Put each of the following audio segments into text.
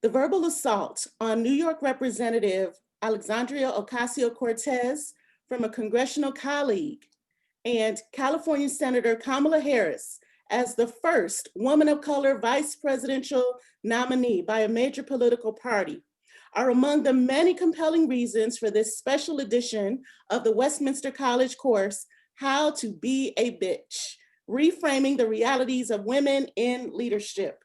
The verbal assault on New York Representative Alexandria Ocasio-Cortez from a congressional colleague and California Senator Kamala Harris as the first woman of color vice presidential nominee by a major political party are among the many compelling reasons for this special edition of the Westminster College course, How to Be a Bitch, Reframing the Realities of Women in Leadership.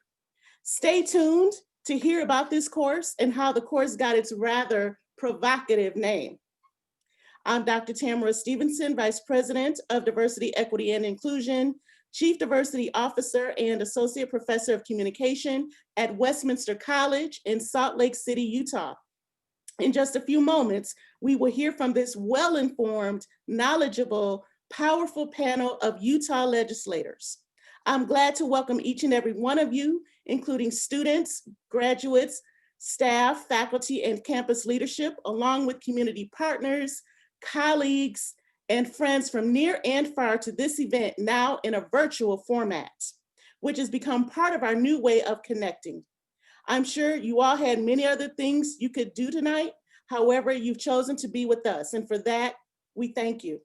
Stay tuned to hear about this course and how the course got its rather provocative name. I'm Dr. Tamara Stevenson, Vice President of Diversity, Equity, and Inclusion, Chief Diversity Officer and Associate Professor of Communication at Westminster College in Salt Lake City, Utah. In just a few moments, we will hear from this well-informed, knowledgeable, powerful panel of Utah legislators. I'm glad to welcome each and every one of you, including students, graduates, staff, faculty, and campus leadership, along with community partners, colleagues, and friends from near and far to this event now in a virtual format, which has become part of our new way of connecting. I'm sure you all had many other things you could do tonight. However, you've chosen to be with us, and for that, we thank you.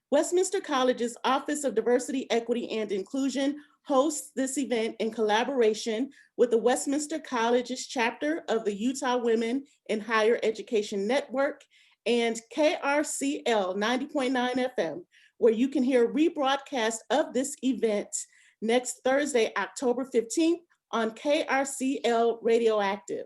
Westminster College's Office of Diversity, Equity, and Inclusion hosts this event in collaboration with the Westminster College's chapter of the Utah Women in Higher Education Network and KRCL 90.9 FM, where you can hear a rebroadcast of this event next Thursday, October 15th on KRCL Radioactive.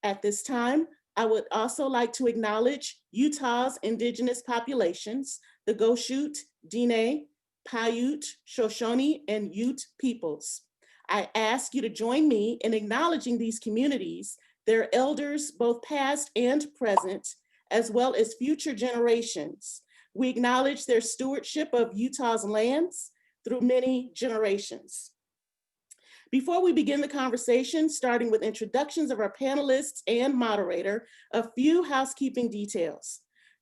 At this time, I would also like to acknowledge Utah's indigenous populations, the Goshute, Diné, Paiute, Shoshone, and Ute peoples. I ask you to join me in acknowledging these communities, their elders, both past and present, as well as future generations. We acknowledge their stewardship of Utah's lands through many generations. Before we begin the conversation, starting with introductions of our panelists and moderator, a few housekeeping details.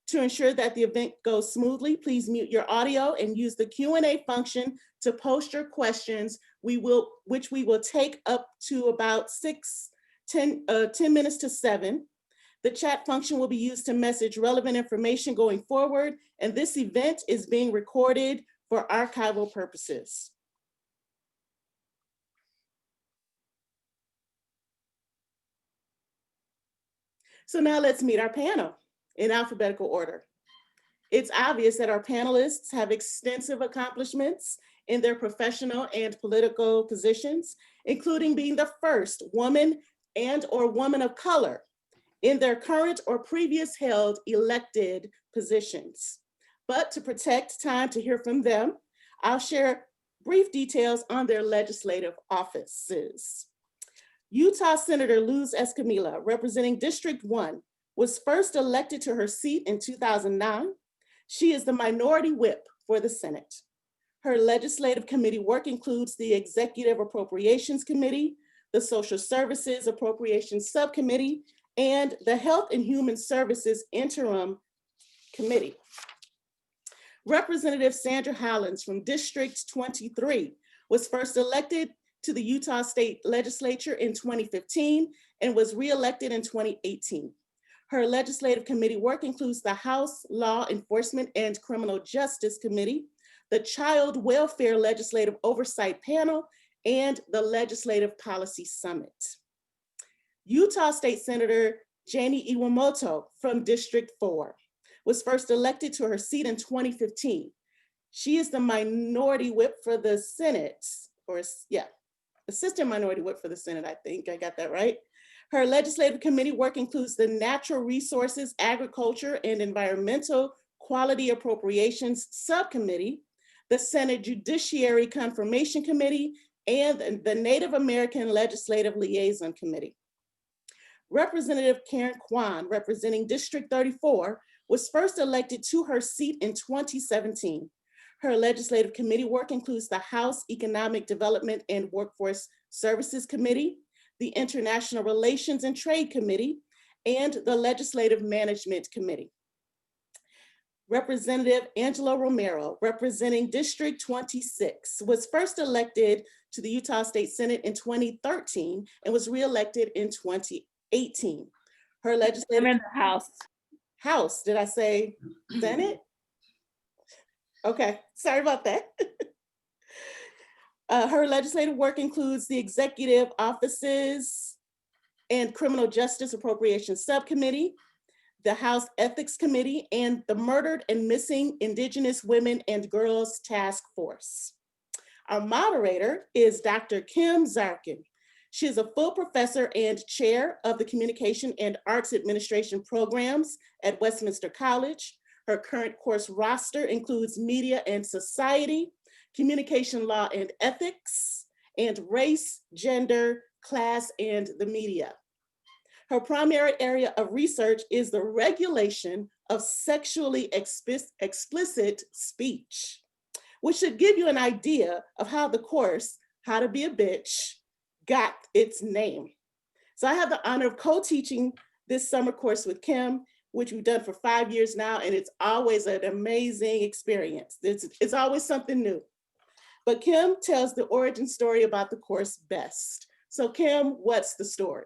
To ensure that the event goes smoothly, please mute your audio and use the Q&A function to post your questions, which we will take up to about 10 minutes to 7. The chat function will be used to message relevant information going forward, and this event is being recorded for archival purposes. So now let's meet our panel in alphabetical order. It's obvious that our panelists have extensive accomplishments in their professional and political positions, including being the first woman and/or woman of color in their current or previous held elected positions. But to protect time to hear from them, I'll share brief details on their legislative offices. Utah Senator Luz Escamilla, representing District 1, was first elected to her seat in 2009. She is the minority whip for the Senate. Her legislative committee work includes the Executive Appropriations Committee, the Social Services Appropriations Subcommittee, and the Health and Human Services Interim Committee. Representative Sandra Hollins from District 23 was first elected to the Utah State Legislature in 2015 and was re-elected in 2018. Her legislative committee work includes the House Law Enforcement and Criminal Justice Committee, the Child Welfare Legislative Oversight Panel, and the Legislative Policy Summit. Utah State Senator Janie Iwamoto from District 4 was first elected to her seat in 2015. She is the minority whip for the Senate, assistant minority whip for the Senate, I think I got that right. Her legislative committee work includes the Natural Resources, Agriculture, and Environmental Quality Appropriations Subcommittee, the Senate Judiciary Confirmation Committee, and the Native American Legislative Liaison Committee. Representative Karen Kwan, representing District 34, was first elected to her seat in 2017. Her legislative committee work includes the House Economic Development and Workforce Services Committee, the International Relations and Trade Committee, and the Legislative Management Committee. Representative Angela Romero, representing District 26, was first elected to the Utah State Senate in 2013 and was reelected in 2018. Her legislative— I'm in the House. House, did I say Senate? Okay, sorry about that. Her legislative work includes the Executive Offices and Criminal Justice Appropriations Subcommittee, the House Ethics Committee, and the Murdered and Missing Indigenous Women and Girls Task Force. Our moderator is Dr. Kim Zarkin. She is a full professor and chair of the Communication and Arts Administration programs at Westminster College. Her current course roster includes Media and Society, Communication Law and Ethics, and Race, Gender, Class, and the Media. Her primary area of research is the regulation of sexually explicit speech, which should give you an idea of how the course, How to Be a Bitch, got its name. So I have the honor of co-teaching this summer course with Kim, which we've done for 5 years now, and it's always an amazing experience. It's always something new. But Kim tells the origin story about the course best. So Kim, what's the story?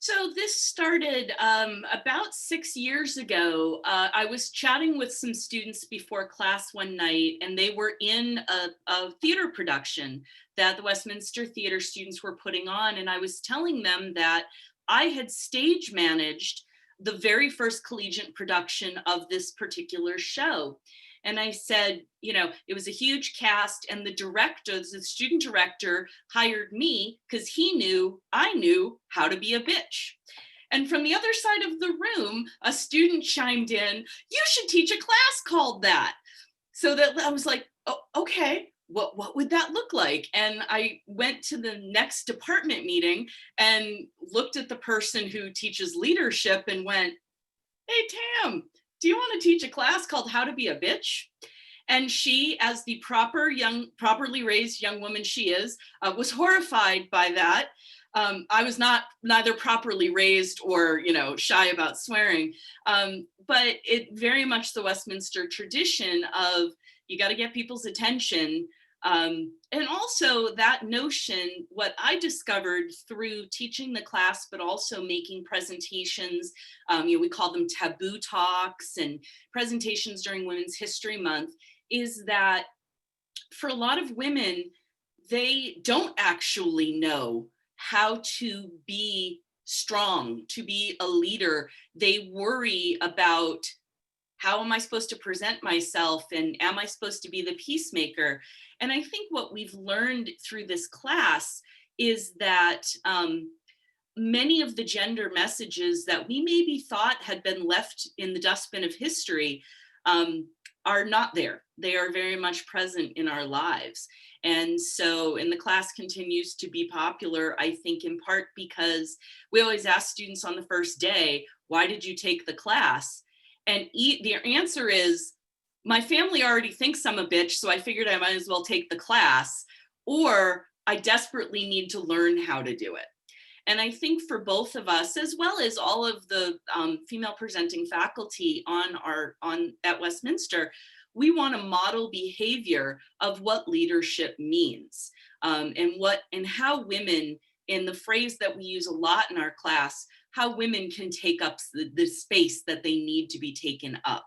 So this started about 6 years ago. I was chatting with some students before class one night, and they were in a theater production that the Westminster Theater students were putting on. And I was telling them that I had stage managed the very first collegiate production of this particular show. And I said, you know, it was a huge cast, and the director, the student director, hired me because he knew I knew how to be a bitch. And from the other side of the room, a student chimed in, "You should teach a class called that." So that I was like, oh, okay, what would that look like? And I went to the next department meeting and looked at the person who teaches leadership and went, "Hey, Tam, do you want to teach a class called How to Be a Bitch?" And she, as the properly raised young woman she is, was horrified by that. I was neither properly raised or, shy about swearing, but it very much the Westminster tradition of you got to get people's attention. And also that notion, what I discovered through teaching the class, but also making presentations, we call them taboo talks and presentations during Women's History Month, is that for a lot of women, they don't actually know how to be strong, to be a leader. They worry about, how am I supposed to present myself? And am I supposed to be the peacemaker? And I think what we've learned through this class is that many of the gender messages that we maybe thought had been left in the dustbin of history are not there. They are very much present in our lives. And so, and the class continues to be popular, I think in part because we always ask students on the first day, why did you take the class? And their answer is, my family already thinks I'm a bitch, so I figured I might as well take the class, or I desperately need to learn how to do it. And I think for both of us, as well as all of the female presenting faculty at Westminster, we want to model behavior of what leadership means, and how women, in the phrase that we use a lot in our class, how women can take up the space that they need to be taken up.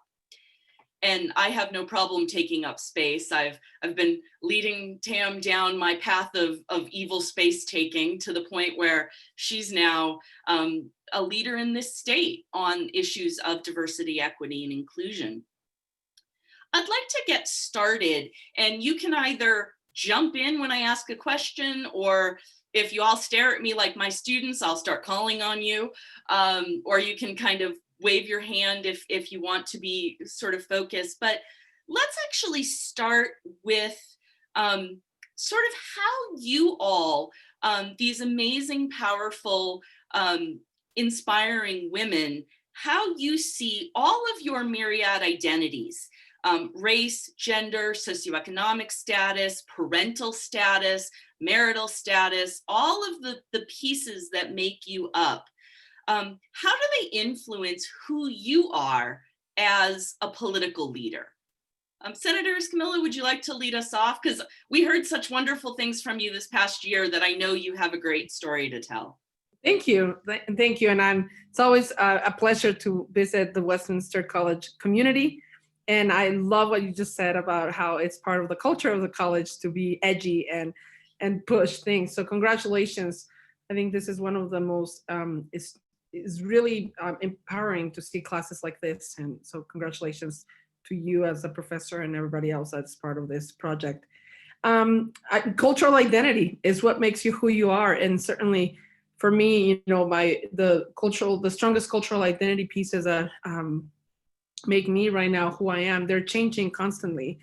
And I have no problem taking up space. I've been leading Tam down my path of evil space taking to the point where she's now a leader in this state on issues of diversity, equity, and inclusion. I'd like to get started, and you can either jump in when I ask a question, or if you all stare at me like my students, I'll start calling on you, or you can kind of wave your hand if you want to be sort of focused. But let's actually start with sort of how you all, these amazing, powerful, inspiring women, how you see all of your myriad identities, race, gender, socioeconomic status, parental status, marital status, all of the pieces that make you up. How do they influence who you are as a political leader? Senators, Camilla, would you like to lead us off? Because we heard such wonderful things from you this past year that I know you have a great story to tell. Thank you. Thank you. And it's always a pleasure to visit the Westminster College community. And I love what you just said about how it's part of the culture of the college to be edgy and push things. So congratulations. I think this is one of the most, is really empowering to see classes like this. And so congratulations to you as a professor and everybody else that's part of this project. Cultural identity is what makes you who you are. And certainly for me, you know, the strongest cultural identity pieces that make me right now who I am, they're changing constantly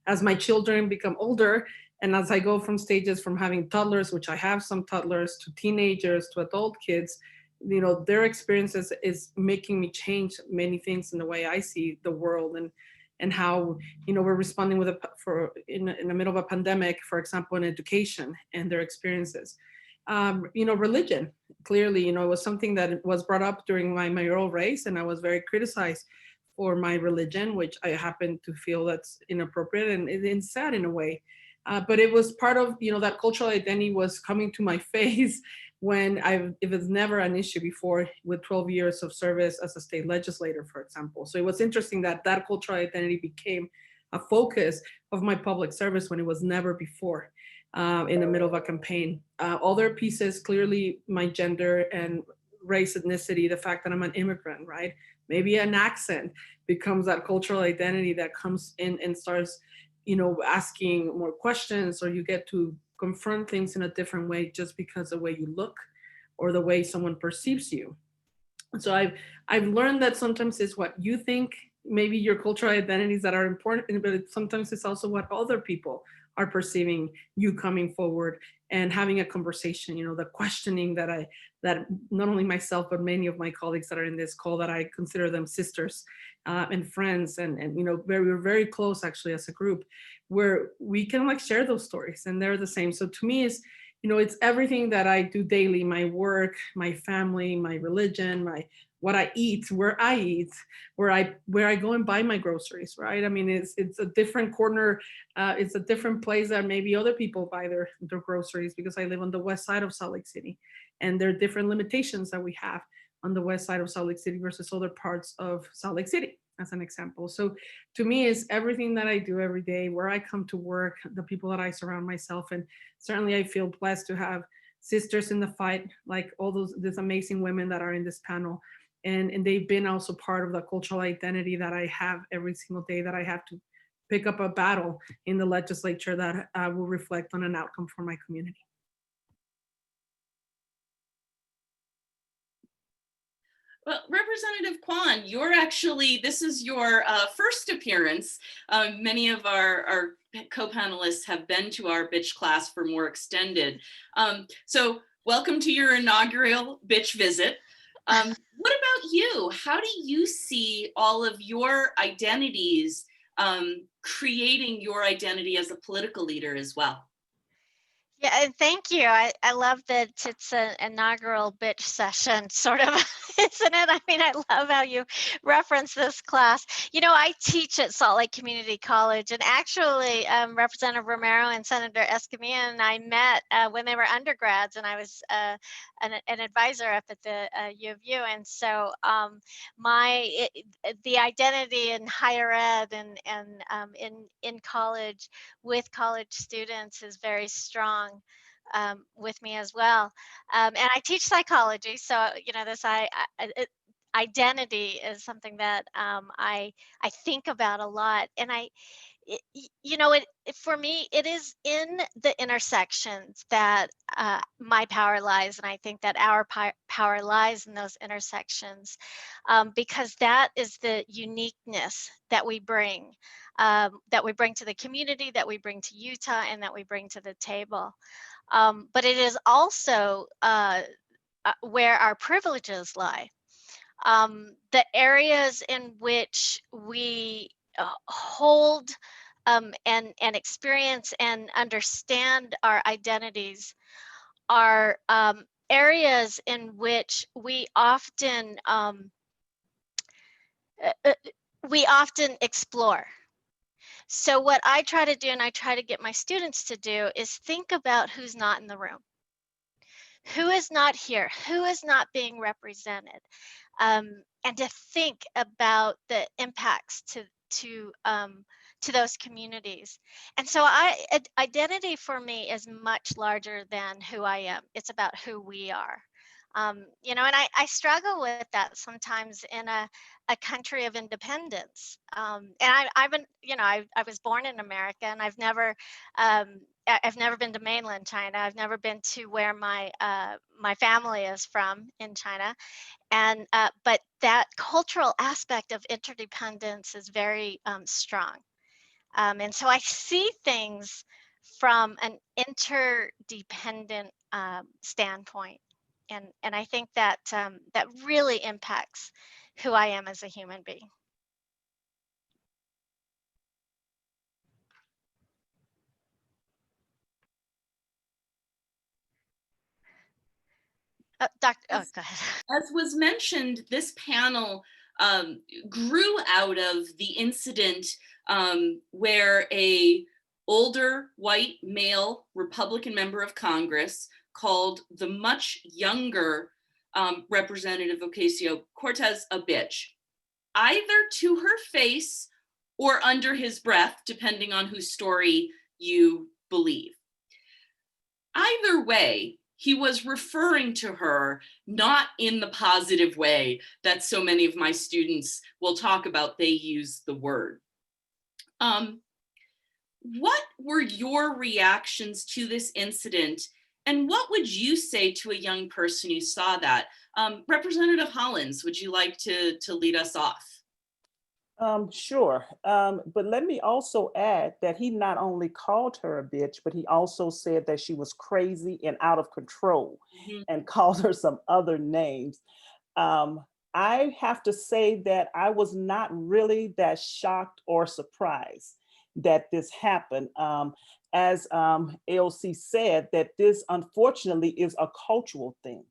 as my children become older. And as I go from stages from having toddlers, which I have some toddlers, to teenagers, to adult kids, you know, their experiences is making me change many things in the way I see the world and how, you know, we're responding in the middle of a pandemic, for example, in education and their experiences. You know, religion, clearly, you know, it was something that was brought up during my mayoral race, and I was very criticized for my religion, which I happen to feel that's inappropriate and it's sad in a way. But it was part of, you know, that cultural identity was coming to my face when it was never an issue before with 12 years of service as a state legislator, for example. So it was interesting that that cultural identity became a focus of my public service when it was never before in the middle of a campaign. Other pieces, clearly my gender and race, ethnicity, the fact that I'm an immigrant, right? Maybe an accent becomes that cultural identity that comes in and starts, you know, asking more questions, or you get to confront things in a different way just because the way you look or the way someone perceives you. So I've learned that sometimes it's what you think, maybe your cultural identities that are important, but sometimes it's also what other people are perceiving you coming forward and having a conversation, you know, the questioning that not only myself, but many of my colleagues that are in this call, that I consider them sisters and friends, and you know, we're very close actually as a group, where we can like share those stories and they're the same. So to me, it's, you know, it's everything that I do daily, my work, my family, my religion, what I eat, where I go and buy my groceries, right? I mean, it's a different corner, it's a different place that maybe other people buy their groceries, because I live on the west side of Salt Lake City, and there are different limitations that we have on the west side of Salt Lake City versus other parts of Salt Lake City, as an example. So to me, it's everything that I do every day, where I come to work, the people that I surround myself, and certainly I feel blessed to have sisters in the fight, like all these amazing women that are in this panel. And they've been also part of the cultural identity that I have every single day, that I have to pick up a battle in the legislature that will reflect on an outcome for my community. Well, Representative Kwan, this is your first appearance. Many of our co-panelists have been to our bitch class for more extended. So welcome to your inaugural bitch visit. What about you? How do you see all of your identities creating your identity as a political leader as well? Yeah, and thank you. I love that it's an inaugural bitch session, sort of, isn't it? I mean, I love how you reference this class. You know, I teach at Salt Lake Community College, and actually Representative Romero and Senator Escamilla and I met when they were undergrads, and I was an advisor up at the U of U. And so the identity in higher ed and in college with college students is very strong with me as well. And I teach psychology, so you know, identity is something that I think about a lot, and for me, it is in the intersections that my power lies, and I think that our power lies in those intersections, because that is the uniqueness that we bring to the community, that we bring to Utah, and that we bring to the table. But it is also where our privileges lie. The areas in which we hold and experience and understand our identities are areas in which we often we often explore. So what I try to do, and I try to get my students to do, is think about who's not in the room. Who is not here? Who is not being represented? And to think about the impacts to those communities. And so identity for me is much larger than who I am. It's about who we are. You know, and I struggle with that sometimes in a country of independence. And I've been, you know, I was born in America, and I've never been to mainland China. I've never been to where my family is from in China. And but that cultural aspect of interdependence is very strong. And so I see things from an interdependent standpoint. And I think that that really impacts who I am as a human being. Doctor, oh, go ahead. As was mentioned, this panel grew out of the incident where a older white male Republican member of Congress called the much younger Representative Ocasio-Cortez a bitch, either to her face or under his breath, depending on whose story you believe. Either way, he was referring to her not in the positive way that so many of my students will talk about. They use the word. What were your reactions to this incident? And what would you say to a young person who saw that? Representative Hollins, would you like to lead us off? Sure. But let me also add that he not only called her a bitch, but he also said that she was crazy and out of control, and called her some other names. I have to say that I was not really that shocked or surprised that this happened. As AOC said, that this unfortunately is a cultural thing.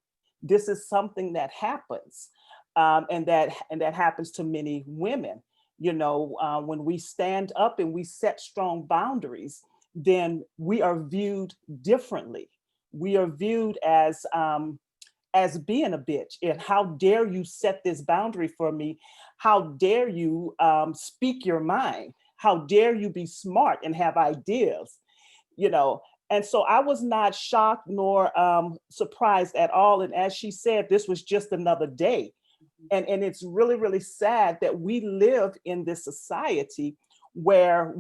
This is something that happens, and that happens to many women. You know, when we stand up and we set strong boundaries, then we are viewed differently. We are viewed as being a bitch. And how dare you set this boundary for me? How dare you speak your mind? How dare you be smart and have ideas? You know, and so I was not shocked nor surprised at all. And as she said, this was just another day. And it's really, really sad that we live in this society where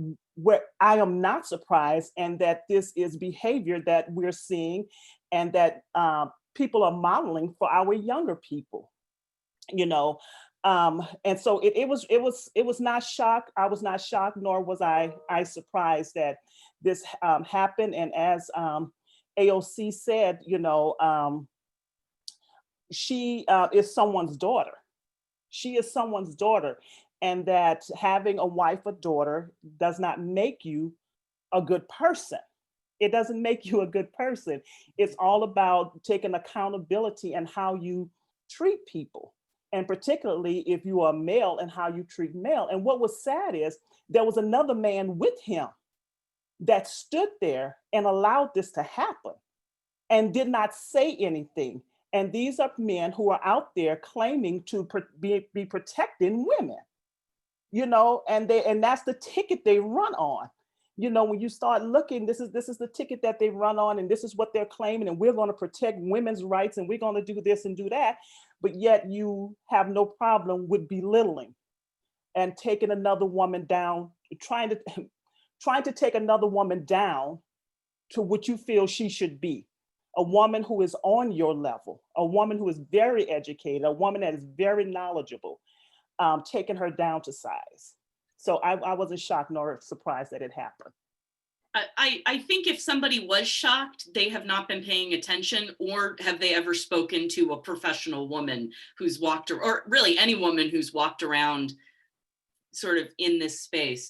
I am not surprised, and that this is behavior that we're seeing, and that people are modeling for our younger people, you know. And so it was not shock. I was not shocked, nor was I surprised that this happened. And as AOC said, you know, she is someone's daughter. She is someone's daughter, and that having a wife or daughter does not make you a good person. It doesn't make you a good person. It's all about taking accountability and how you treat people, and particularly if you are male and how you treat male. And what was sad is there was another man with him that stood there and allowed this to happen and did not say anything. And these are men who are out there claiming to be protecting women, you know, and that's the ticket they run on. You know, when you start looking, this is the ticket that they run on, and this is what they're claiming, and we're going to protect women's rights, and we're going to do this and do that. But yet you have no problem with belittling and taking another woman down, trying to take another woman down to what you feel she should be. A woman who is on your level, a woman who is very educated, a woman that is very knowledgeable, taking her down to size. So I wasn't shocked nor surprised that it happened. I think if somebody was shocked, they have not been paying attention, or have they ever spoken to a professional woman who's walked, or really any woman who's walked around sort of in this space.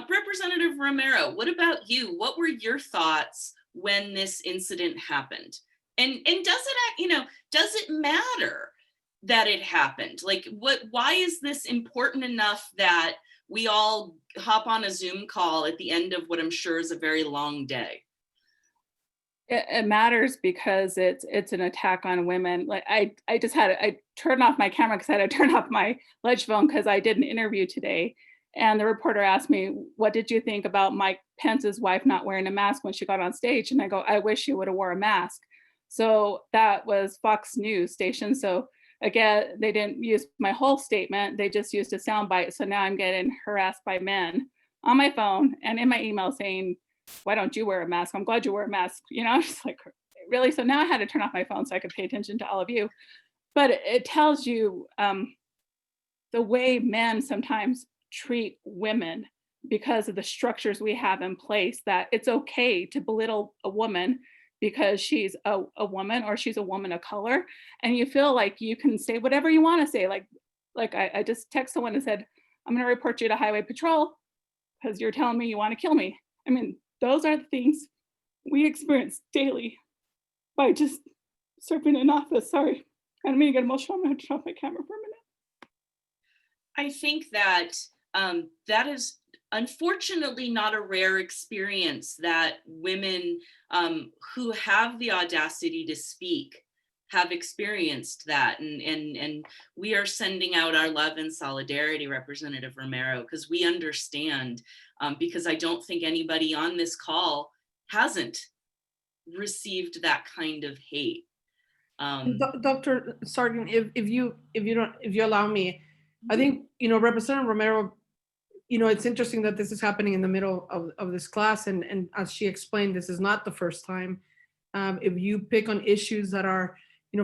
Representative Romero, what about you? What were your thoughts when this incident happened? And does it, you know, does it matter that it happened? Like, why is this important enough that we all hop on a Zoom call at the end of what I'm sure is a very long day? It matters because it's an attack on women. Like I turned off my camera because I had to turn off my ledge phone because I did an interview today. And the reporter asked me, what did you think about Mike Pence's wife not wearing a mask when she got on stage? And I go, I wish she would have wore a mask. So that was Fox News station. So again, they didn't use my whole statement. They just used a soundbite. So now I'm getting harassed by men on my phone and in my email saying, why don't you wear a mask? I'm glad you wear a mask. You know, I'm just like, really? So now I had to turn off my phone so I could pay attention to all of you. But it tells you the way men sometimes treat women because of the structures we have in place, that it's okay to belittle a woman because she's a woman or she's a woman of color. And you feel like you can say whatever you want to say. Like I just text someone and said, I'm going to report you to Highway Patrol because you're telling me you want to kill me. I mean, those are the things we experience daily by just serving in office. Sorry, I don't mean to get emotional. I'm going to turn off my camera for a minute. I think that that is unfortunately not a rare experience, that women who have the audacity to speak have experienced that. And we are sending out our love and solidarity, Representative Romero, because we understand, because I don't think anybody on this call hasn't received that kind of hate. Dr. Zarkin, if you allow me, I think, Representative Romero, it's interesting that this is happening in the middle of this class. And as she explained, this is not the first time. If you pick on issues that are,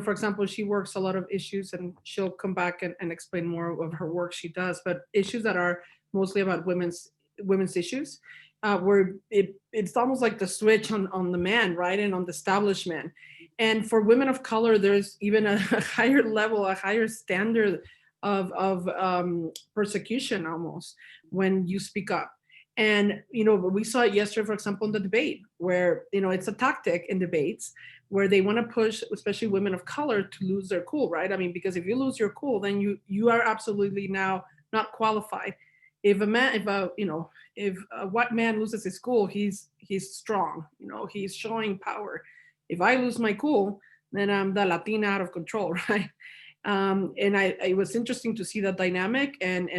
for example, she works a lot of issues, and she'll come back and explain more of her work she does, but issues that are mostly about women's issues, where it's almost like the switch on the man, right? And on the establishment. And for women of color, there's even a higher level, a higher standard of persecution almost when you speak up. And, we saw it yesterday, for example, in the debate where, it's a tactic in debates where they want to push, especially women of color, to lose their cool, right? I mean, because if you lose your cool, then you are absolutely now not qualified. If a white man loses his cool, he's strong, he's showing power. If I lose my cool, then I'm the Latina out of control, right? And it was interesting to see that dynamic and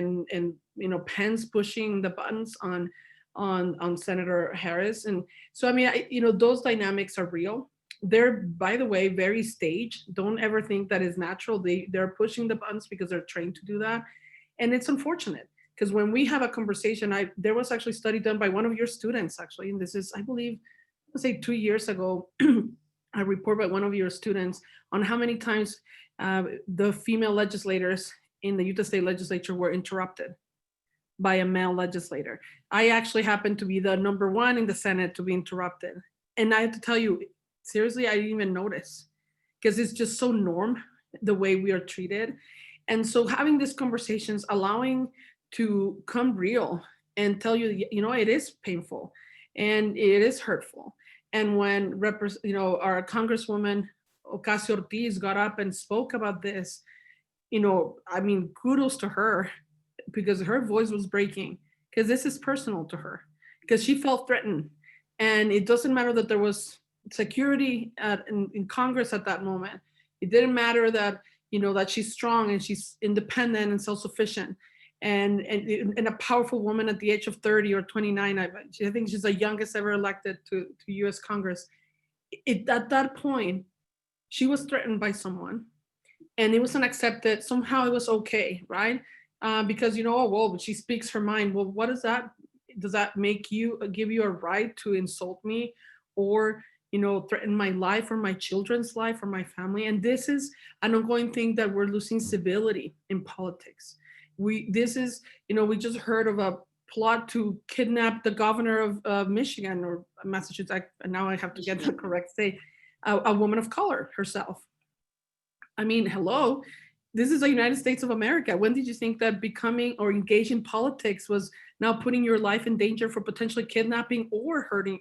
Pence pushing the buttons on Senator Harris. And so, I mean, those dynamics are real. They're, by the way, very staged. Don't ever think that is natural. They're pushing the buttons because they're trained to do that. And it's unfortunate because when we have a conversation, there was actually a study done by one of your students, actually, and this is, I believe, let's say 2 years ago, a report by one of your students on how many times the female legislators in the Utah State Legislature were interrupted by a male legislator. I actually happened to be the number one in the Senate to be interrupted. And I have to tell you, seriously, I didn't even notice because it's just so norm the way we are treated. And so having these conversations, allowing to come real and tell you, it is painful and it is hurtful. And when our Congresswoman Ocasio-Cortez got up and spoke about this, I mean, kudos to her because her voice was breaking because this is personal to her because she felt threatened. And it doesn't matter that there was security in Congress at that moment. It didn't matter that, that she's strong and she's independent and self-sufficient and a powerful woman at the age of 30 or 29. I think she's the youngest ever elected to US Congress. At that point, she was threatened by someone and it wasn't accepted. Somehow it was okay, right? Because, but she speaks her mind. Well, what does that make give you a right to insult me or, threaten my life or my children's life or my family? And this is an ongoing thing that we're losing civility in politics. We just heard of a plot to kidnap the governor of Michigan or Massachusetts. Now I have to get the correct state. A woman of color herself. I mean, hello, this is the United States of America. When did you think that becoming or engaging in politics was now putting your life in danger for potentially kidnapping or hurting,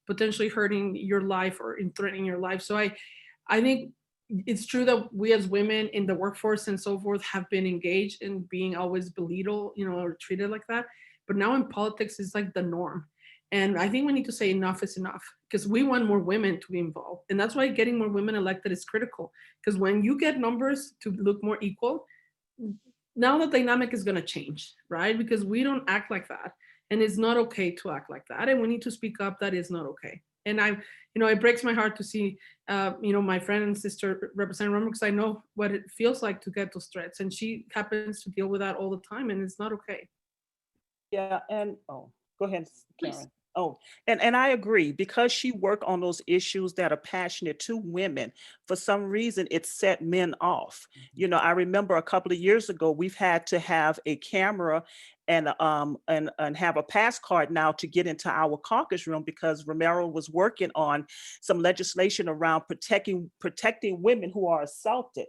potentially hurting your life or threatening your life? So I think it's true that we as women in the workforce and so forth have been engaged in being always belittled, or treated like that. But now in politics, it's like the norm. And I think we need to say enough is enough, because we want more women to be involved. And that's why getting more women elected is critical. Because when you get numbers to look more equal, now the dynamic is going to change, right? Because we don't act like that. And it's not okay to act like that. And we need to speak up. That is not okay. And it breaks my heart to see, my friend and sister, Representative Romer, because I know what it feels like to get those threats. And she happens to deal with that all the time, and it's not okay. Yeah, and go ahead, Please. Karen. Oh, and I agree, because she worked on those issues that are passionate to women. For some reason, it set men off. I remember a couple of years ago, we've had to have a camera and have a pass card now to get into our caucus room, because Romero was working on some legislation around protecting women who are assaulted,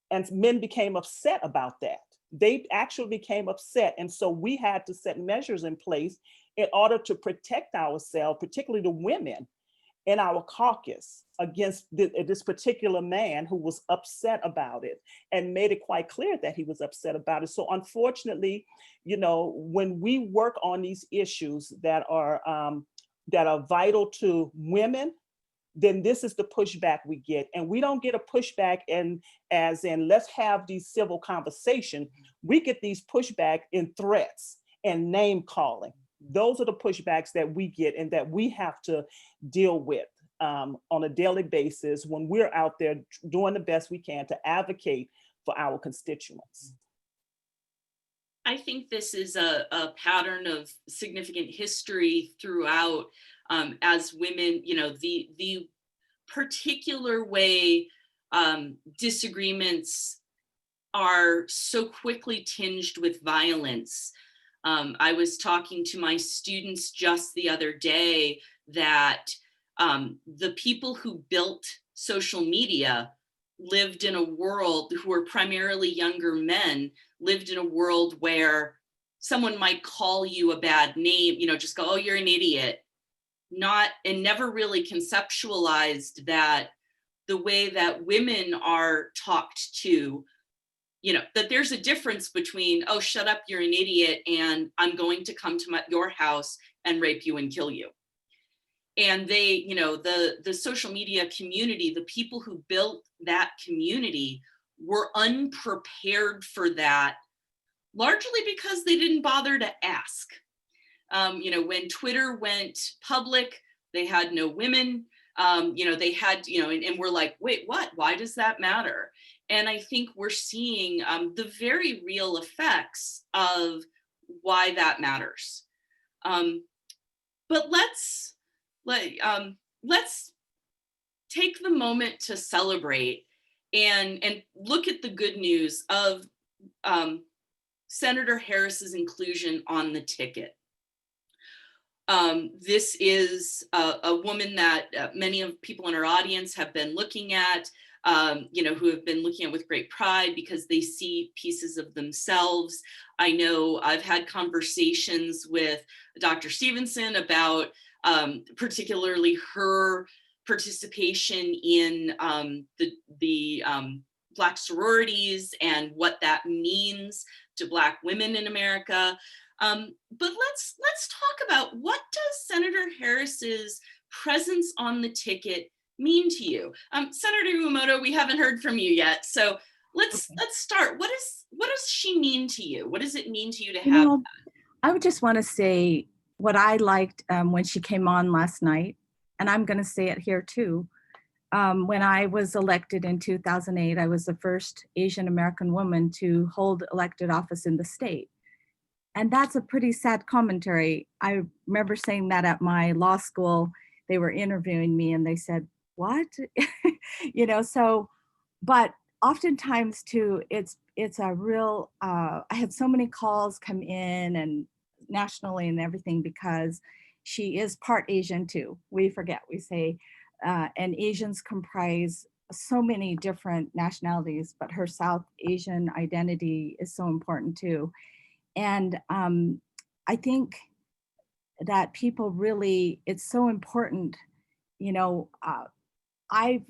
and men became upset about that. They actually became upset, and so we had to set measures in place in order to protect ourselves, particularly the women in our caucus, against this particular man who was upset about it and made it quite clear that he was upset about it. So unfortunately, when we work on these issues that are vital to women, then this is the pushback we get. And we don't get a pushback as in let's have these civil conversation. We get these pushback in threats and name calling. Those are the pushbacks that we get and that we have to deal with on a daily basis when we're out there doing the best we can to advocate for our constituents. I think this is a pattern of significant history throughout, as women, the particular way disagreements are so quickly tinged with violence. I was talking to my students just the other day that the people who built social media lived in a world, who were primarily younger men, lived in a world where someone might call you a bad name, just go, oh, you're an idiot. And never really conceptualized that the way that women are talked to, that there's a difference between, oh, shut up, you're an idiot, and I'm going to come to your house and rape you and kill you. And they, the social media community, the people who built that community were unprepared for that, largely because they didn't bother to ask. When Twitter went public, they had no women, they had, and we're like, wait, what? Why does that matter? And I think we're seeing the very real effects of why that matters. But let's take the moment to celebrate and look at the good news of Senator Harris's inclusion on the ticket. This is a woman that many of people in our audience have been looking at, who have been looking at with great pride because they see pieces of themselves. I know I've had conversations with Dr. Stevenson about particularly her participation in the Black sororities and what that means to Black women in America. But let's talk about, what does Senator Harris's presence on the ticket mean to you? Senator Iwamoto, we haven't heard from you yet, so let's start. What does she mean to you? What does it mean to you to have that? I would just want to say what I liked when she came on last night, and I'm going to say it here too. When I was elected in 2008, I was the first Asian American woman to hold elected office in the state. And that's a pretty sad commentary. I remember saying that at my law school. They were interviewing me and they said, what? But oftentimes too, it's a real, I had so many calls come in and nationally and everything, because she is part Asian too. We forget, we say, and Asians comprise so many different nationalities, but her South Asian identity is so important too. And I think that people really, it's so important, I've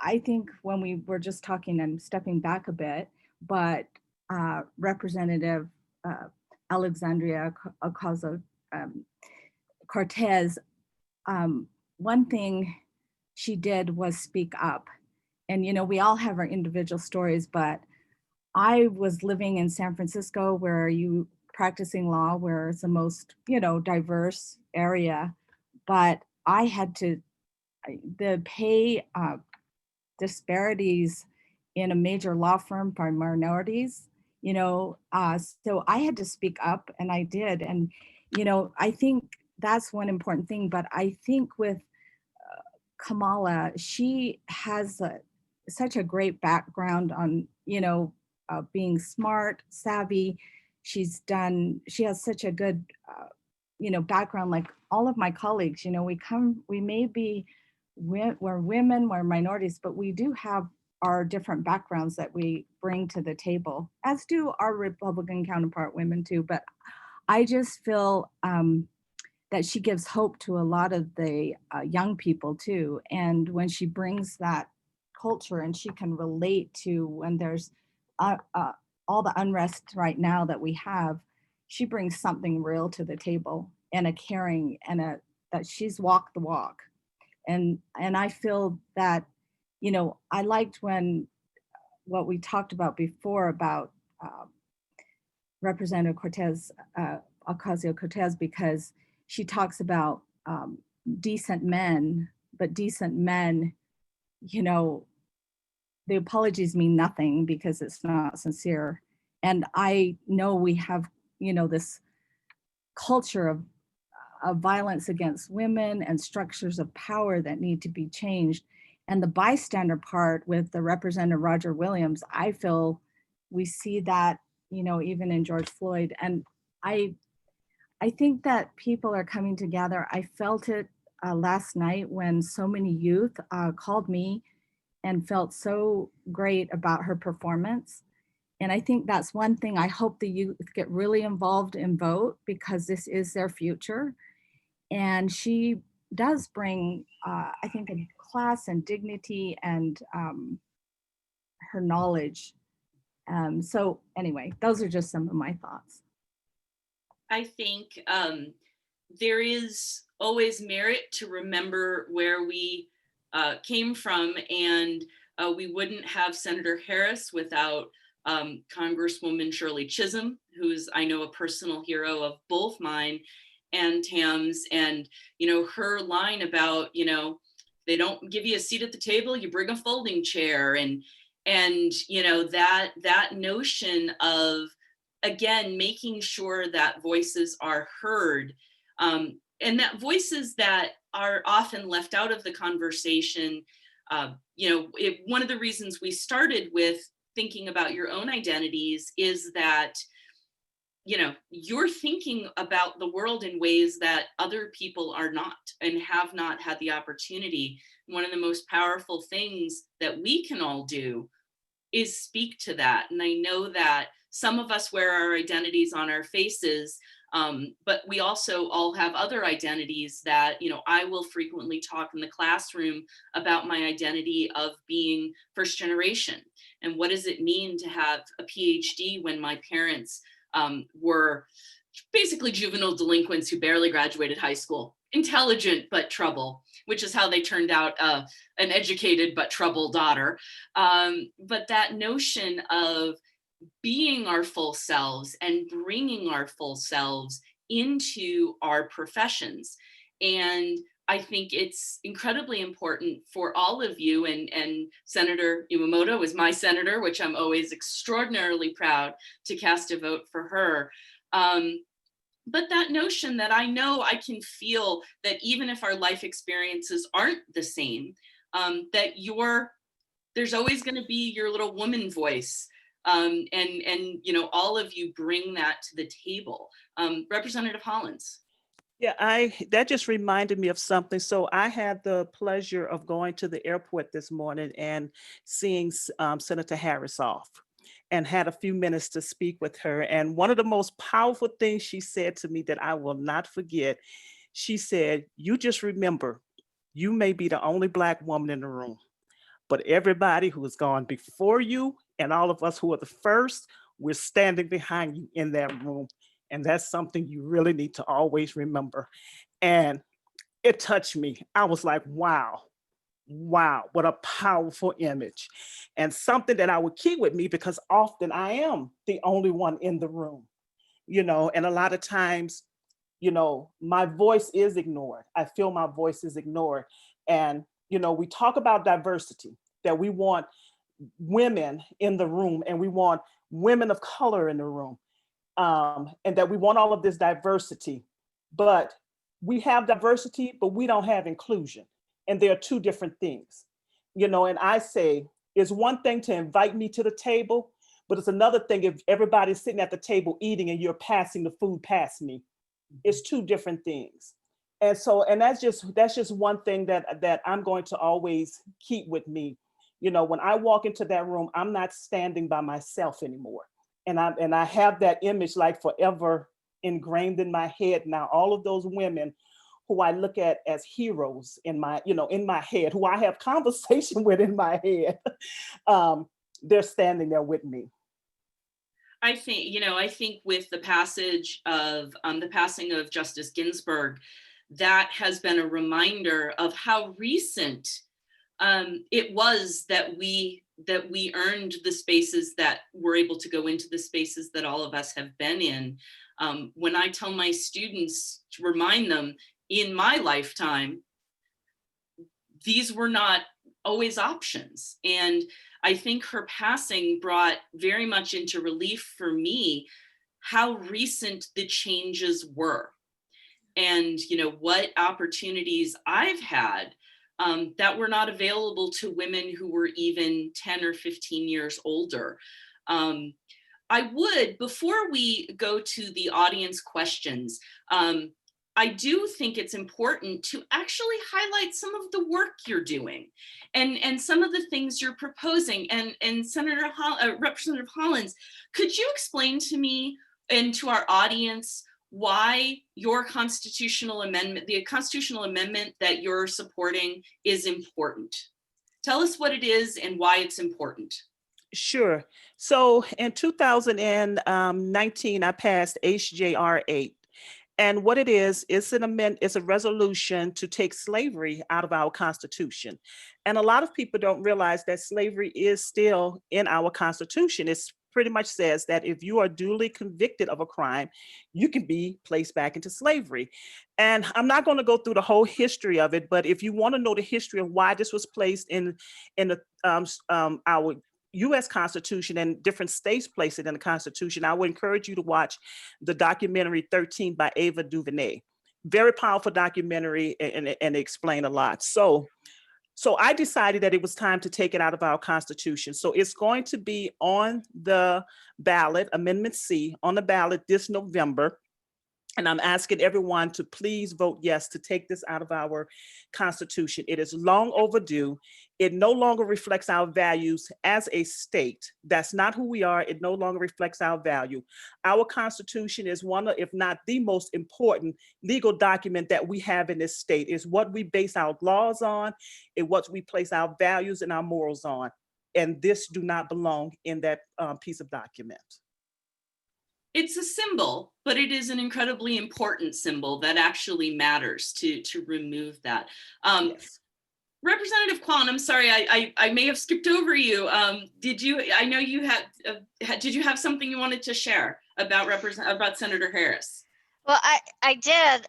I think when we were just talking, I'm stepping back a bit, but Representative Alexandria Ocasio-Cortez, one thing she did was speak up. And, we all have our individual stories, but I was living in San Francisco where you practicing law, where it's the most, diverse area, but I had to, the pay disparities in a major law firm for minorities, so I had to speak up and I did. And, I think that's one important thing, but I think with Kamala, she has such a great background on, being smart, savvy. She has such a good, background, like all of my colleagues, we may be, we're women, we're minorities, but we do have our different backgrounds that we bring to the table, as do our Republican counterpart women too. But I just feel that she gives hope to a lot of the young people too. And when she brings that culture and she can relate to when there's all the unrest right now that we have, she brings something real to the table and a caring and that she's walked the walk. And I feel that, I liked when what we talked about before about Representative Ocasio-Cortez, because she talks about decent men, but decent men, the apologies mean nothing because it's not sincere. And I know we have, this culture of violence against women and structures of power that need to be changed. And the bystander part with the Representative Roger Williams, I feel we see that, even in George Floyd. And I think that people are coming together. I felt it last night when so many youth called me and felt so great about her performance. And I think that's one thing. I hope the youth get really involved and vote, because this is their future. And she does bring, I think, a class and dignity and her knowledge. So anyway, those are just some of my thoughts. I think there is always merit to remember where we came from, and we wouldn't have Senator Harris without Congresswoman Shirley Chisholm, who's, I know, a personal hero of both mine and Tam's. And, her line about, they don't give you a seat at the table, you bring a folding chair. And that notion of, again, making sure that voices are heard, and that voices that are often left out of the conversation. One of the reasons we started with thinking about your own identities is that, you're thinking about the world in ways that other people are not and have not had the opportunity. One of the most powerful things that we can all do is speak to that. And I know that some of us wear our identities on our faces, but we also all have other identities that, I will frequently talk in the classroom about my identity of being first generation. And what does it mean to have a PhD when my parents were basically juvenile delinquents who barely graduated high school, intelligent but trouble, which is how they turned out an educated but troubled daughter. But that notion of being our full selves and bringing our full selves into our professions. And I think it's incredibly important for all of you, and Senator Iwamoto is my senator, which I'm always extraordinarily proud to cast a vote for her. But that notion that I know I can feel that even if our life experiences aren't the same, that there's always going to be your little woman voice. And all of you bring that to the table. Representative Hollins. Yeah, that just reminded me of something. So I had the pleasure of going to the airport this morning and seeing Senator Harris off, and had a few minutes to speak with her. And one of the most powerful things she said to me that I will not forget, she said, "You just remember, you may be the only Black woman in the room, but everybody who has gone before you and all of us who are the first, we're standing behind you in that room. And that's something you really need to always remember. And it touched me. I was like, wow, wow, what a powerful image. And something that I would keep with me because often I am the only one in the room, and a lot of times, my voice is ignored. I feel my voice is ignored. And, we talk about diversity, that we want women in the room and we want women of color in the room, and that we want all of this diversity. But we have diversity, but we don't have inclusion. And there are two different things, and I say it's one thing to invite me to the table, but it's another thing if everybody's sitting at the table eating and you're passing the food past me. It's two different things. And that's just one thing that I'm going to always keep with me. When I walk into that room, I'm not standing by myself anymore. And I have that image like forever ingrained in my head now. All of those women who I look at as heroes in my head, who I have conversation with in my head, they're standing there with me. I think with the passing of Justice Ginsburg, that has been a reminder of how recent it was that we earned the spaces, that we're able to go into the spaces that all of us have been in. When I tell my students to remind them, in my lifetime, these were not always options. And I think her passing brought very much into relief for me how recent the changes were. And what opportunities I've had that were not available to women who were even 10 or 15 years older. I would, before we go to the audience questions, I do think it's important to actually highlight some of the work you're doing and some of the things you're proposing. And Representative Hollins, could you explain to me and to our audience why your constitutional amendment, the constitutional amendment that you're supporting, is important? Tell us what it is and why it's important. Sure. So in 2019, I passed HJR 8. And what it is, it's a resolution to take slavery out of our Constitution. And a lot of people don't realize that slavery is still in our Constitution. It's pretty much says that if you are duly convicted of a crime, you can be placed back into slavery. And I'm not going to go through the whole history of it, but if you want to know the history of why this was placed in our U.S. Constitution and different states place it in the Constitution, I would encourage you to watch the documentary 13 by Ava DuVernay. Very powerful documentary and explain a lot. So I decided that it was time to take it out of our Constitution. So it's going to be on the ballot, Amendment C, on the ballot this November. And I'm asking everyone to please vote yes to take this out of our Constitution. It is long overdue. It no longer reflects our values as a state. That's not who we are. It no longer reflects our value. Our Constitution is one of, if not the most important legal document that we have in this state. It's what we base our laws on, it's what we place our values and our morals on. And this do not belong in that piece of document. It's a symbol, but it is an incredibly important symbol that actually matters to remove that. Yes. Representative Kwan, I'm sorry, I may have skipped over you. Did you have something you wanted to share about Senator Harris? Well, I did.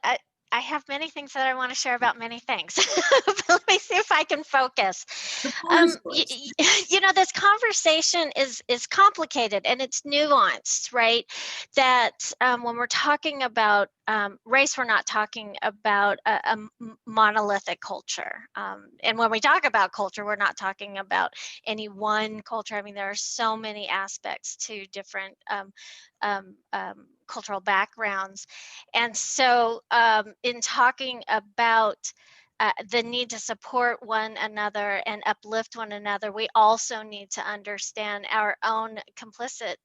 I have many things that I want to share about many things. But let me see if I can focus. This conversation is complicated and it's nuanced, right? That when we're talking about race, we're not talking about a monolithic culture. And when we talk about culture, we're not talking about any one culture. I mean, there are so many aspects to different cultural backgrounds. And so in talking about the need to support one another and uplift one another, we also need to understand our own complicit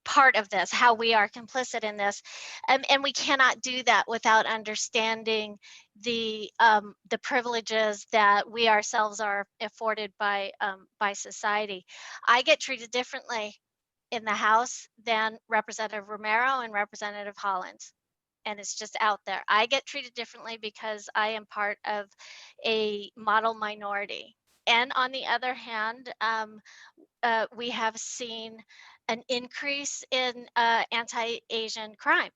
part of this, how we are complicit in this, and we cannot do that without understanding the privileges that we ourselves are afforded by society. I get treated differently in the House than Representative Romero and Representative Hollins. And it's just out there. I get treated differently because I am part of a model minority. And on the other hand, we have seen an increase in anti-Asian crime.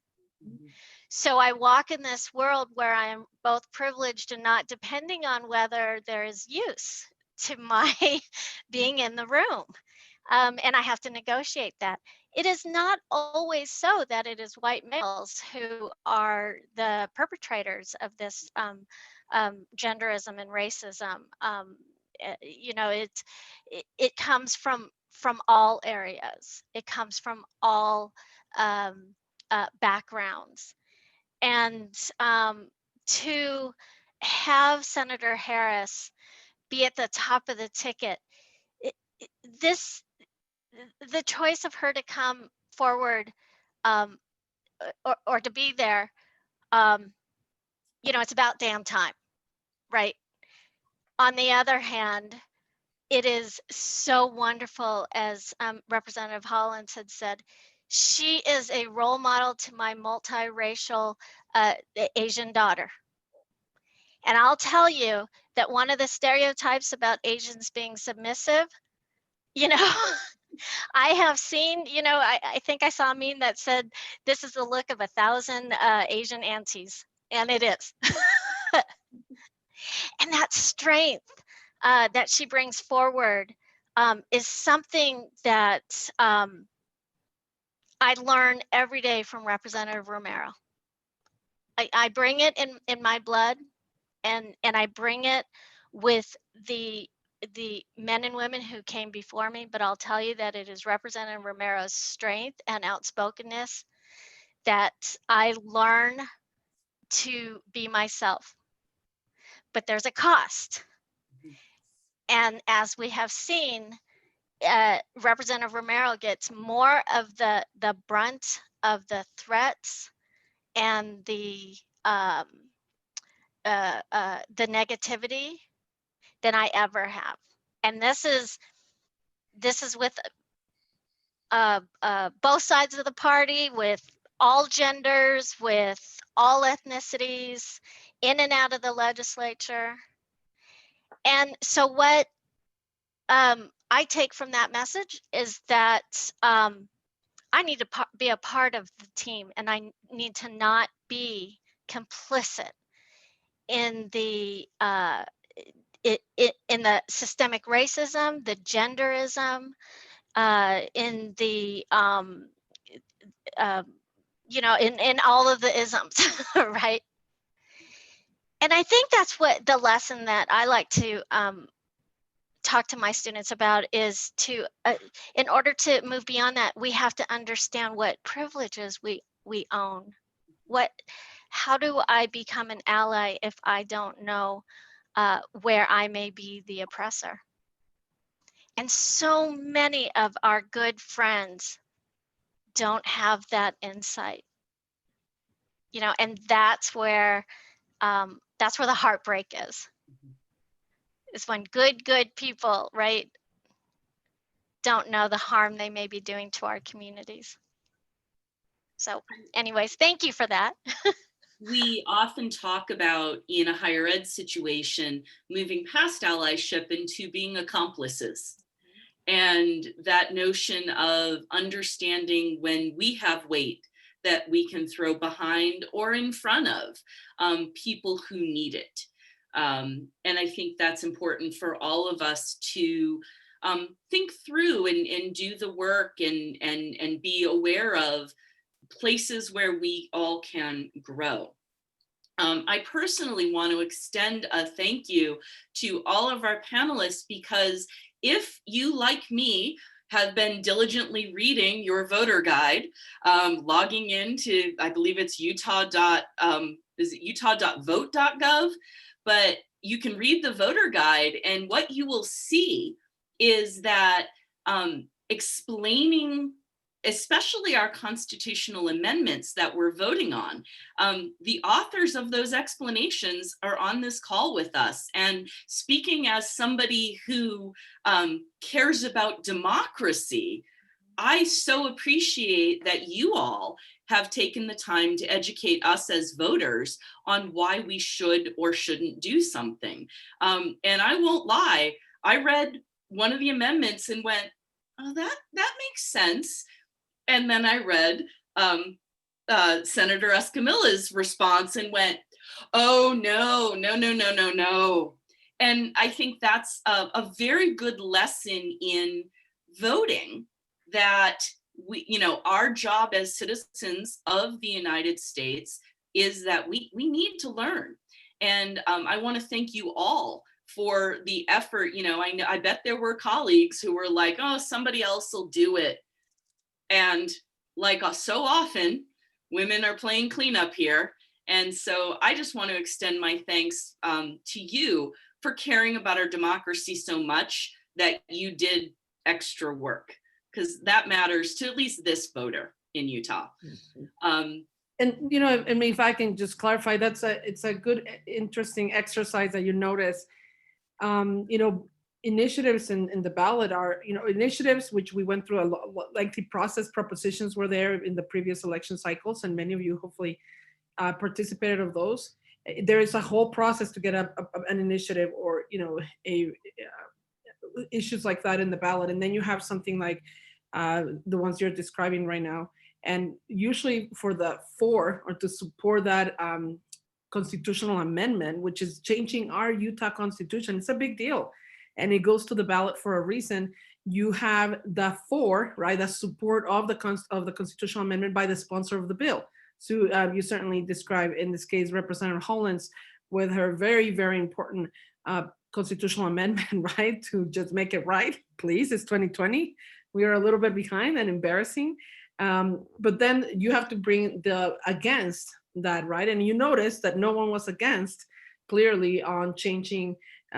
So I walk in this world where I am both privileged and not, depending on whether there is use to my being in the room. And I have to negotiate that. It is not always so that it is white males who are the perpetrators of this genderism and racism. You know, it comes from all areas. It comes from all backgrounds. And to have Senator Harris be at the top of the ticket, the choice of her to come forward or to be there, you know, it's about damn time, right? On the other hand, it is so wonderful, as Representative Hollins had said, she is a role model to my multiracial Asian daughter. And I'll tell you that one of the stereotypes about Asians being submissive, you know, I have seen, you know, I think I saw a meme that said, this is the look of 1,000 Asian aunties, and it is. And that strength that she brings forward is something that I learn every day from Representative Romero. I bring it in my blood, and I bring it with the men and women who came before me, but I'll tell you that it is Representative Romero's strength and outspokenness that I learn to be myself. But there's a cost. And as we have seen, Representative Romero gets more of the brunt of the threats and the negativity than I ever have. And this is with both sides of the party, with all genders, with all ethnicities, in and out of the legislature. And so what I take from that message is that I need to be a part of the team, and I need to not be complicit in the in the systemic racism, the genderism, in the you know, in all of the isms, right? And I think that's what the lesson that I like to talk to my students about is to, in order to move beyond that, we have to understand what privileges we own. How do I become an ally if I don't know where I may be the oppressor? And so many of our good friends don't have that insight, you know, and that's where the heartbreak is when good people, right, don't know the harm they may be doing to our communities. So anyways, thank you for that. We often talk about, in a higher ed situation, moving past allyship into being accomplices. And that notion of understanding when we have weight that we can throw behind or in front of people who need it. And I think that's important for all of us to think through and do the work and be aware of places where we all can grow. I personally want to extend a thank you to all of our panelists, because if you, like me, have been diligently reading your voter guide, logging into, I believe it's utah.gov is it utah.vote.gov, but you can read the voter guide, and what you will see is that explaining especially our constitutional amendments that we're voting on. The authors of those explanations are on this call with us. And speaking as somebody who cares about democracy, I so appreciate that you all have taken the time to educate us as voters on why we should or shouldn't do something. And I won't lie, I read one of the amendments and went, oh, that makes sense. And then I read Senator Escamilla's response and went, oh, no. And I think that's a very good lesson in voting, that we, our job as citizens of the United States is that we need to learn. And I want to thank you all for the effort. I bet there were colleagues who were like, oh, somebody else will do it. And like so often, women are playing cleanup here. And so I just want to extend my thanks to you for caring about our democracy so much that you did extra work, because that matters to at least this voter in Utah. And I mean, if I can just clarify, it's a good, interesting exercise that you notice. Initiatives in the ballot are, initiatives which we went through a lengthy process. Propositions were there in the previous election cycles, and many of you hopefully participated of those. There is a whole process to get an initiative or issues like that in the ballot, and then you have something like the ones you're describing right now. And usually for or to support that constitutional amendment, which is changing our Utah Constitution, it's a big deal. And it goes to the ballot for a reason. You have the right, the support of the constitutional amendment by the sponsor of the bill. So you certainly describe, in this case, Representative Hollins with her very, very important constitutional amendment, right, to just make it right. Please, it's 2020. We are a little bit behind and embarrassing. But then you have to bring the against that, right? And you notice that no one was against, clearly, on changing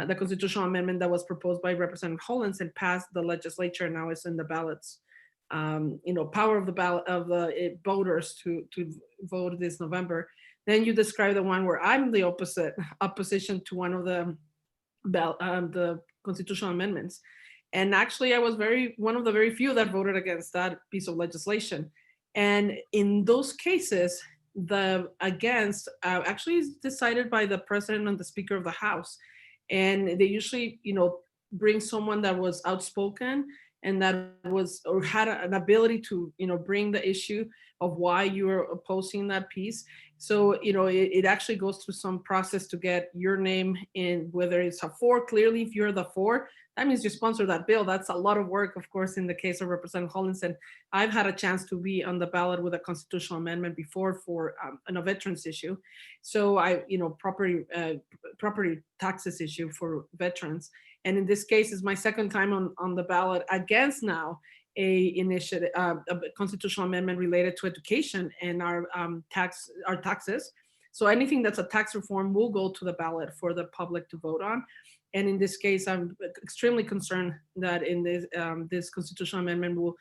the constitutional amendment that was proposed by Representative Hollins and passed the legislature. Now it's in the ballots. Power of the ballot of the voters to vote this November. Then you describe the one where I'm the opposition to one of the constitutional amendments. And actually, I was one of the very few that voted against that piece of legislation. And in those cases, the against actually is decided by the president and the speaker of the House. And they usually, bring someone that was outspoken and that was or had an ability to, bring the issue of why you are opposing that piece. So, it actually goes through some process to get your name in, whether it's a clearly, if you're the that means you sponsor that bill. That's a lot of work, of course, in the case of Representative Hollins. And I've had a chance to be on the ballot with a constitutional amendment before for a veterans issue. So property taxes issue for veterans. And in this case, it's my second time on the ballot against now a constitutional amendment related to education and our taxes. So anything that's a tax reform will go to the ballot for the public to vote on. And in this case, I'm extremely concerned that in this constitutional amendment will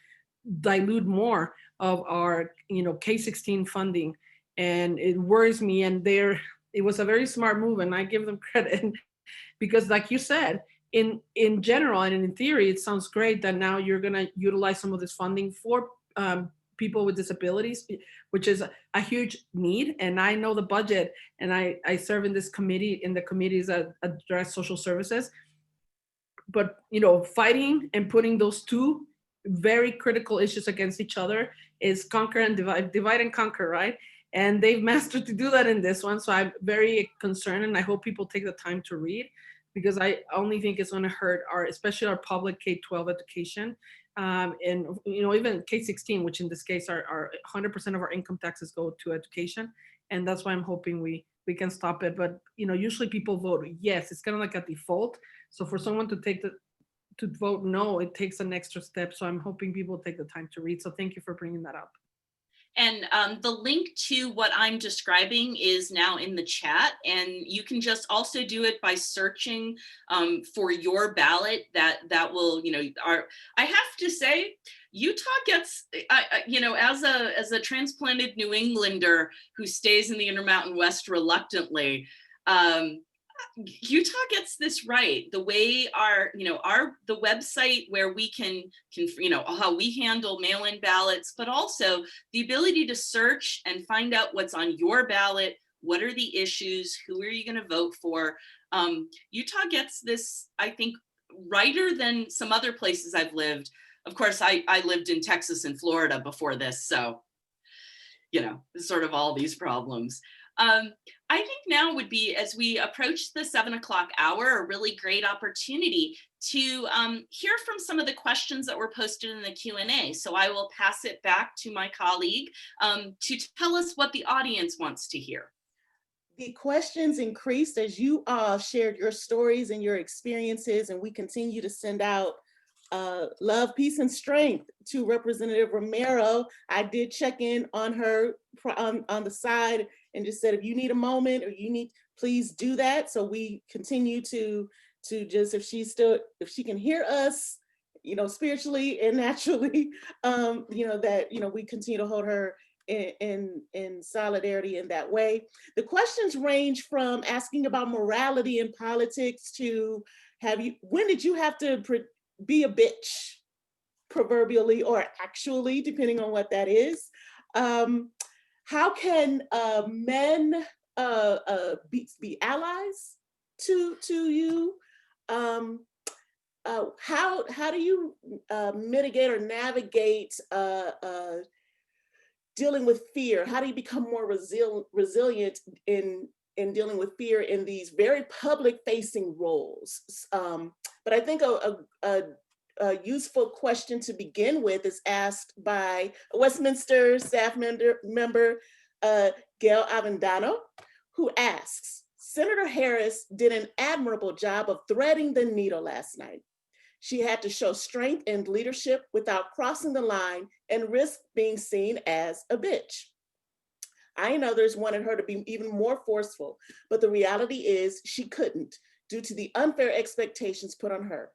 dilute more of our, K-16 funding, and it worries me. And it was a very smart move, and I give them credit because, like you said, in general and in theory, it sounds great that now you're going to utilize some of this funding for people with disabilities, which is a huge need. And I know the budget, and I serve in the committees that address social services. But, fighting and putting those two very critical issues against each other is conquer and divide and conquer, right? And they've mastered to do that in this one. So I'm very concerned, and I hope people take the time to read, because I only think it's going to hurt especially our public K-12 education. And even K-16, which in this case are 100% of our income taxes go to education. And that's why I'm hoping we can stop it. But, usually people vote yes. It's kind of like a default. So for someone to vote no, it takes an extra step. So I'm hoping people take the time to read. So thank you for bringing that up. And the link to what I'm describing is now in the chat, and you can just also do it by searching for your ballot. That will, I have to say, Utah gets, as a transplanted New Englander who stays in the Intermountain West reluctantly, Utah gets this right. The way the website where we can how we handle mail-in ballots, but also the ability to search and find out what's on your ballot. What are the issues? Who are you going to vote for? Utah gets this, I think, righter than some other places I've lived. Of course, I lived in Texas and Florida before this, so sort of all these problems. I think now would be, as we approach the 7 o'clock hour, a really great opportunity to hear from some of the questions that were posted in the Q&A. So I will pass it back to my colleague to tell us what the audience wants to hear. The questions increased as you shared your stories and your experiences, and we continue to send out love, peace, and strength to Representative Romero. I did check in on her on the side and just said, if you need a moment or please do that. So we continue to just, if she can hear us, spiritually and naturally, we continue to hold her in solidarity in that way. The questions range from asking about morality in politics to when did you have to be a bitch, proverbially or actually, depending on what that is. How can men be allies to you? How do you mitigate or navigate dealing with fear? How do you become more resilient in dealing with fear in these very public-facing roles? But I think a useful question to begin with is asked by a Westminster staff member, Gail Avendano, who asks, Senator Harris did an admirable job of threading the needle last night. She had to show strength and leadership without crossing the line and risk being seen as a bitch. I and others wanted her to be even more forceful, but the reality is she couldn't due to the unfair expectations put on her.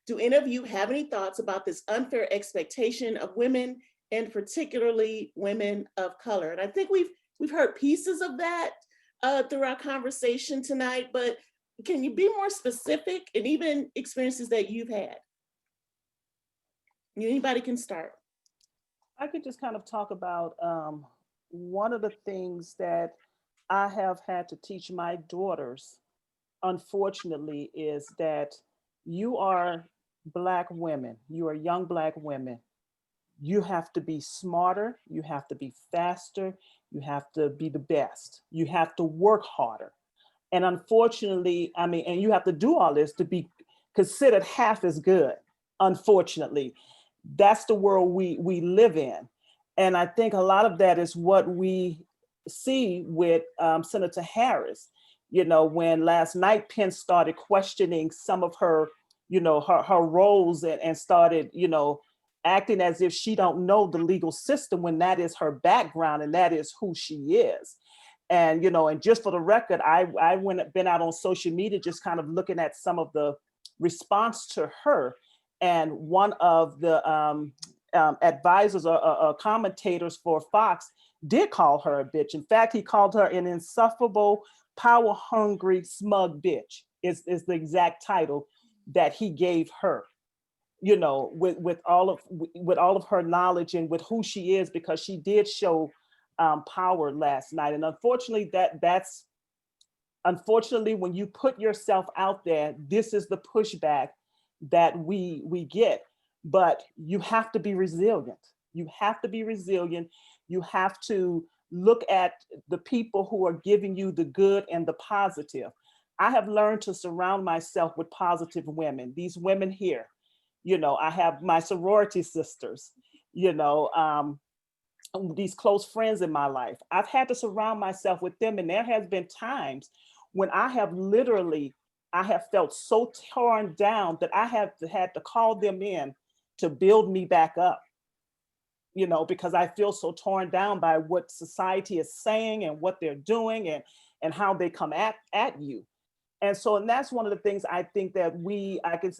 Do any of you have any thoughts about this unfair expectation of women, and particularly women of color? And I think we've heard pieces of that through our conversation tonight, but can you be more specific, and even experiences that you've had? Anybody can start. I could just kind of talk about one of the things that I have had to teach my daughters, unfortunately, is that you are Black women, you are young Black women. You have to be smarter, you have to be faster, you have to be the best, you have to work harder. And unfortunately, and you have to do all this to be considered half as good, unfortunately. That's the world we live in. And I think a lot of that is what we see with Senator Harris. When last night Pence started questioning some of her, her roles and started, acting as if she don't know the legal system when that is her background and that is who she is. And, and just for the record, I been out on social media just kind of looking at some of the response to her. And one of the advisors or commentators for Fox did call her a bitch. In fact, he called her an insufferable, power-hungry, smug bitch is the exact title that he gave her, with all of her knowledge and with who she is, because she did show power last night. And unfortunately, that's when you put yourself out there, this is the pushback that we get. But you have to be resilient. You have to be resilient. You have to look at the people who are giving you the good and the positive. I have learned to surround myself with positive women. These women here, I have my sorority sisters, these close friends in my life. I've had to surround myself with them. And there has been times when I have felt so torn down that I have had to call them in to build me back up. you know, because I feel so torn down by what society is saying and what they're doing and how they come at you. And so, and that's one of the things I think that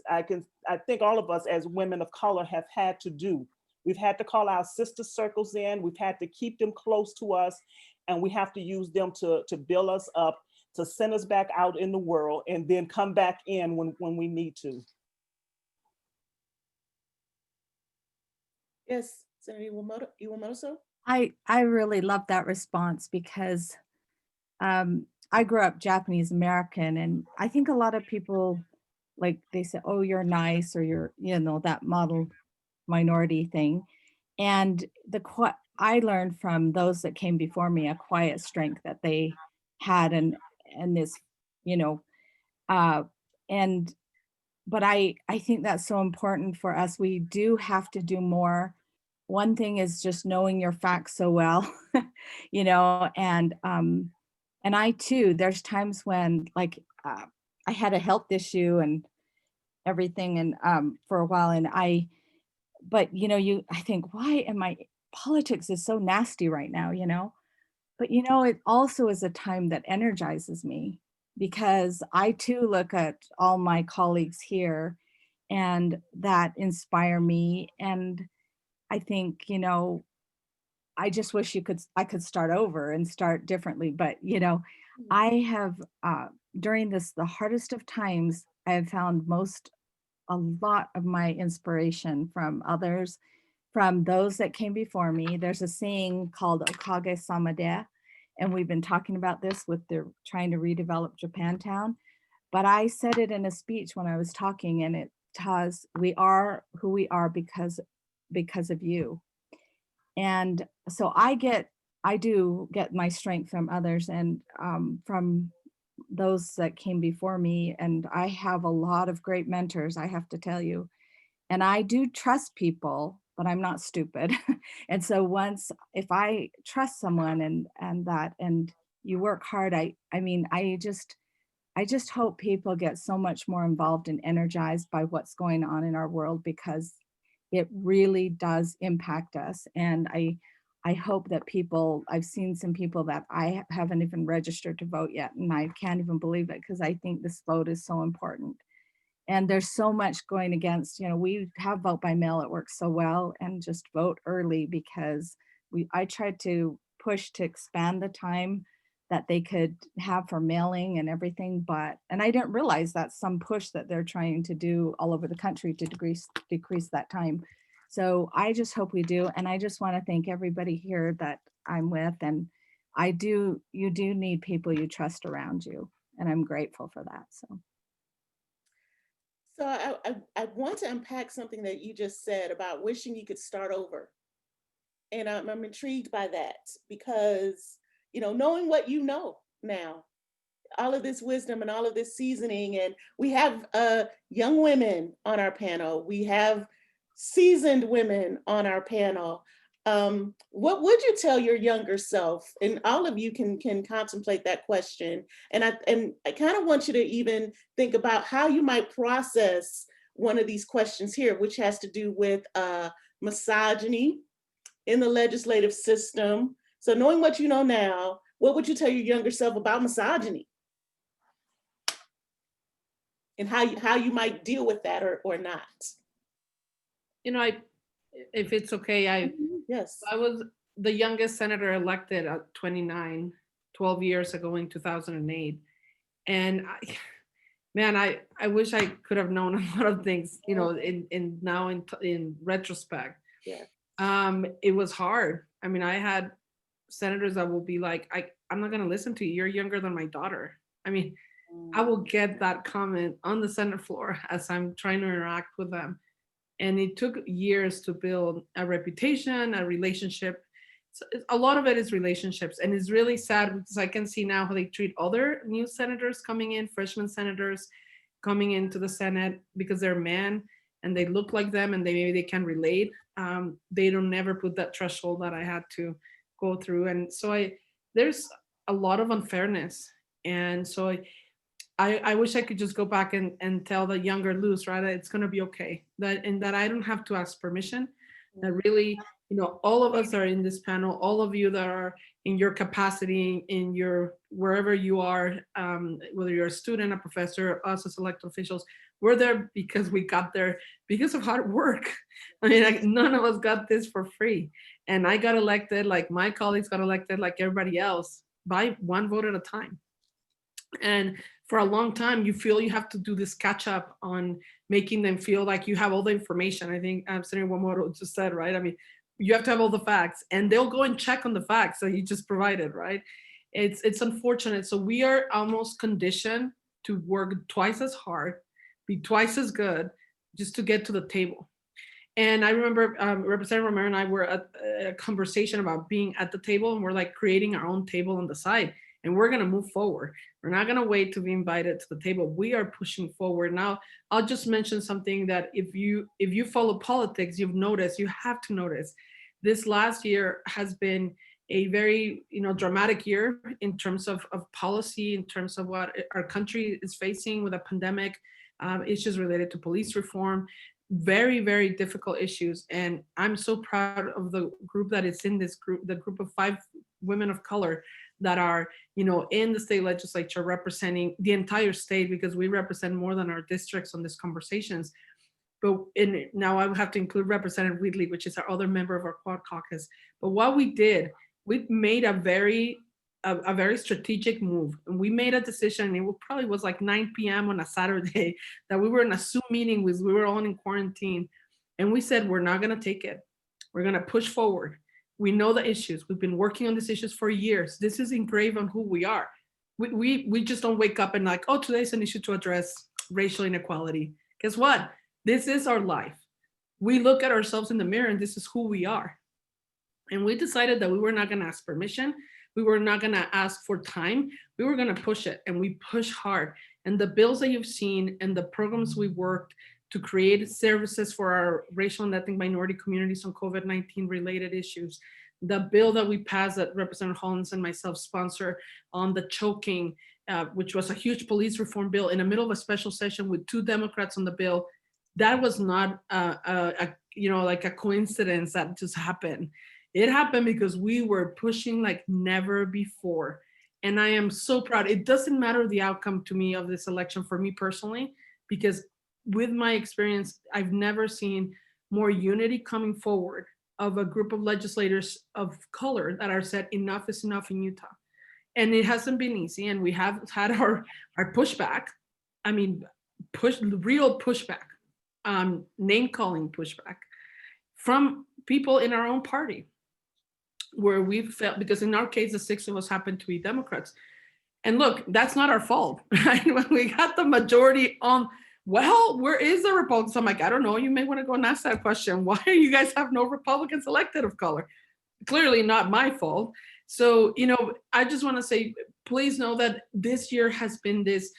I think all of us as women of color have had to do. We've had to call our sister circles in, we've had to keep them close to us, and we have to use them to build us up, to send us back out in the world, and then come back in when we need to. Yes, Senator Iwamoto? I really love that response because I grew up Japanese American, and I think a lot of people, like, they say, oh, you're nice, or you're, you know, that model minority thing. And I learned from those that came before me a quiet strength that they had, and this, you know, and but I think that's so important for us. We do have to do more. One thing is just knowing your facts so well, you know, and I too, there's times when, like, I had a health issue and everything, and for a while, and but you know, I think, why am politics is so nasty right now, you know? But you know, it also is a time that energizes me, because I too look at all my colleagues here and that inspire me. And I think, you know, I just wish I could start over and start differently. But, you know, I have, during the hardest of times, I have found a lot of my inspiration from others, from those that came before me. There's a saying called Okage Samade, and we've been talking about this with trying to redevelop Japantown. But I said it in a speech when I was talking, and it was, we are who we are because of you. And so I do get my strength from others, and from those that came before me. And I have a lot of great mentors, I have to tell you. And I do trust people, but I'm not stupid. And so if I trust someone and you work hard, I mean, I just hope people get so much more involved and energized by what's going on in our world, because it really does impact us. And I hope that I've seen some people that I haven't even registered to vote yet, and I can't even believe it, because I think this vote is so important. And there's so much going against, you know, we have vote by mail, it works so well, and just vote early, because I tried to push to expand the time that they could have for mailing and everything, and I didn't realize that's some push that they're trying to do all over the country to decrease that time. So I just hope we do. And I just want to thank everybody here that I'm with. And you do need people you trust around you. And I'm grateful for that. So I want to unpack something that you just said about wishing you could start over. And I'm intrigued by that, because, you know, knowing what you know now, all of this wisdom and all of this seasoning, and we have young women on our panel, we have seasoned women on our panel. What would you tell your younger self? And all of you can contemplate that question. And I kind of want you to even think about how you might process one of these questions here, which has to do with misogyny in the legislative system. So knowing what you know now, what would you tell your younger self about misogyny? And how you might deal with that or not? You know, if it's okay, yes, I was the youngest senator elected at 29, 12 years ago in 2008. And I wish I could have known a lot of things, you know, in retrospect. Yeah. It was hard. I mean, I had senators that will be like, I'm not going to listen to you. You're younger than my daughter. I mean, I will get that comment on the Senate floor as I'm trying to interact with them. And it took years to build a reputation, a relationship. So a lot of it is relationships. And it's really sad, because I can see now how they treat other new senators coming in, freshman senators coming into the Senate, because they're men and they look like them and maybe they can relate. They don't never put that threshold that I had to go through. And so there's a lot of unfairness. And so I wish I could just go back and tell the younger Luz, right, that it's going to be okay, that I don't have to ask permission, that really you know, all of us are in this panel, all of you that are in your capacity, in your, wherever you are, whether you're a student, a professor, us as elected officials, we're there because we got there because of hard work. I mean, like, none of us got this for free. And I got elected, like my colleagues got elected, like everybody else, by one vote at a time. And for a long time, you feel you have to do this catch up on making them feel like you have all the information. I think Senator Wamoto just said, right? I mean, you have to have all the facts, and they'll go and check on the facts that you just provided, right? It's unfortunate. So we are almost conditioned to work twice as hard, be twice as good, just to get to the table. And I remember Representative Romero and I were at a conversation about being at the table, and we're like creating our own table on the side, and we're gonna move forward. We're not gonna wait to be invited to the table. We are pushing forward. Now, I'll just mention something that if you follow politics, you've noticed, you have to notice, this last year has been a very, you know, dramatic year in terms of policy, in terms of what our country is facing with a pandemic, issues related to police reform, very, very difficult issues. And I'm so proud of the group that is in this group, the group of 5 women of color that are, you know, in the state legislature representing the entire state, because we represent more than our districts on these conversations. But now I would have to include Representative Wheatley, which is our other member of our Quad Caucus. But what we did, we made a very strategic move. And we made a decision, it probably was like 9 p.m. on a Saturday, that we were in a Zoom meeting with, we were all in quarantine. And we said, we're not gonna take it. We're gonna push forward. We know the issues. We've been working on these issues for years. This is engraved on who we are. We just don't wake up and like, oh, today's an issue to address racial inequality. Guess what? This is our life. We look at ourselves in the mirror and this is who we are. And we decided that we were not gonna ask permission. We were not gonna ask for time. We were gonna push it, and we push hard. And the bills that you've seen and the programs we worked to create services for our racial and ethnic minority communities on COVID-19 related issues. The bill that we passed that Representative Hollins and myself sponsor on the choking, which was a huge police reform bill in the middle of a special session with 2 Democrats on the bill. That was not you know, like a coincidence that just happened. It happened because we were pushing like never before. And I am so proud. It doesn't matter the outcome to me of this election for me personally, because with my experience, I've never seen more unity coming forward of a group of legislators of color that are said enough is enough in Utah. And it hasn't been easy. And we have had our pushback. I mean, real pushback, name calling pushback from people in our own party, where we felt, because in our case, the 6 of us happened to be Democrats. And look, that's not our fault, right? When we got the majority on, well, where is the Republicans? I'm like, I don't know. You may want to go and ask that question. Why do you guys have no Republicans elected of color? Clearly not my fault. So, you know, I just want to say, please know that this year has been this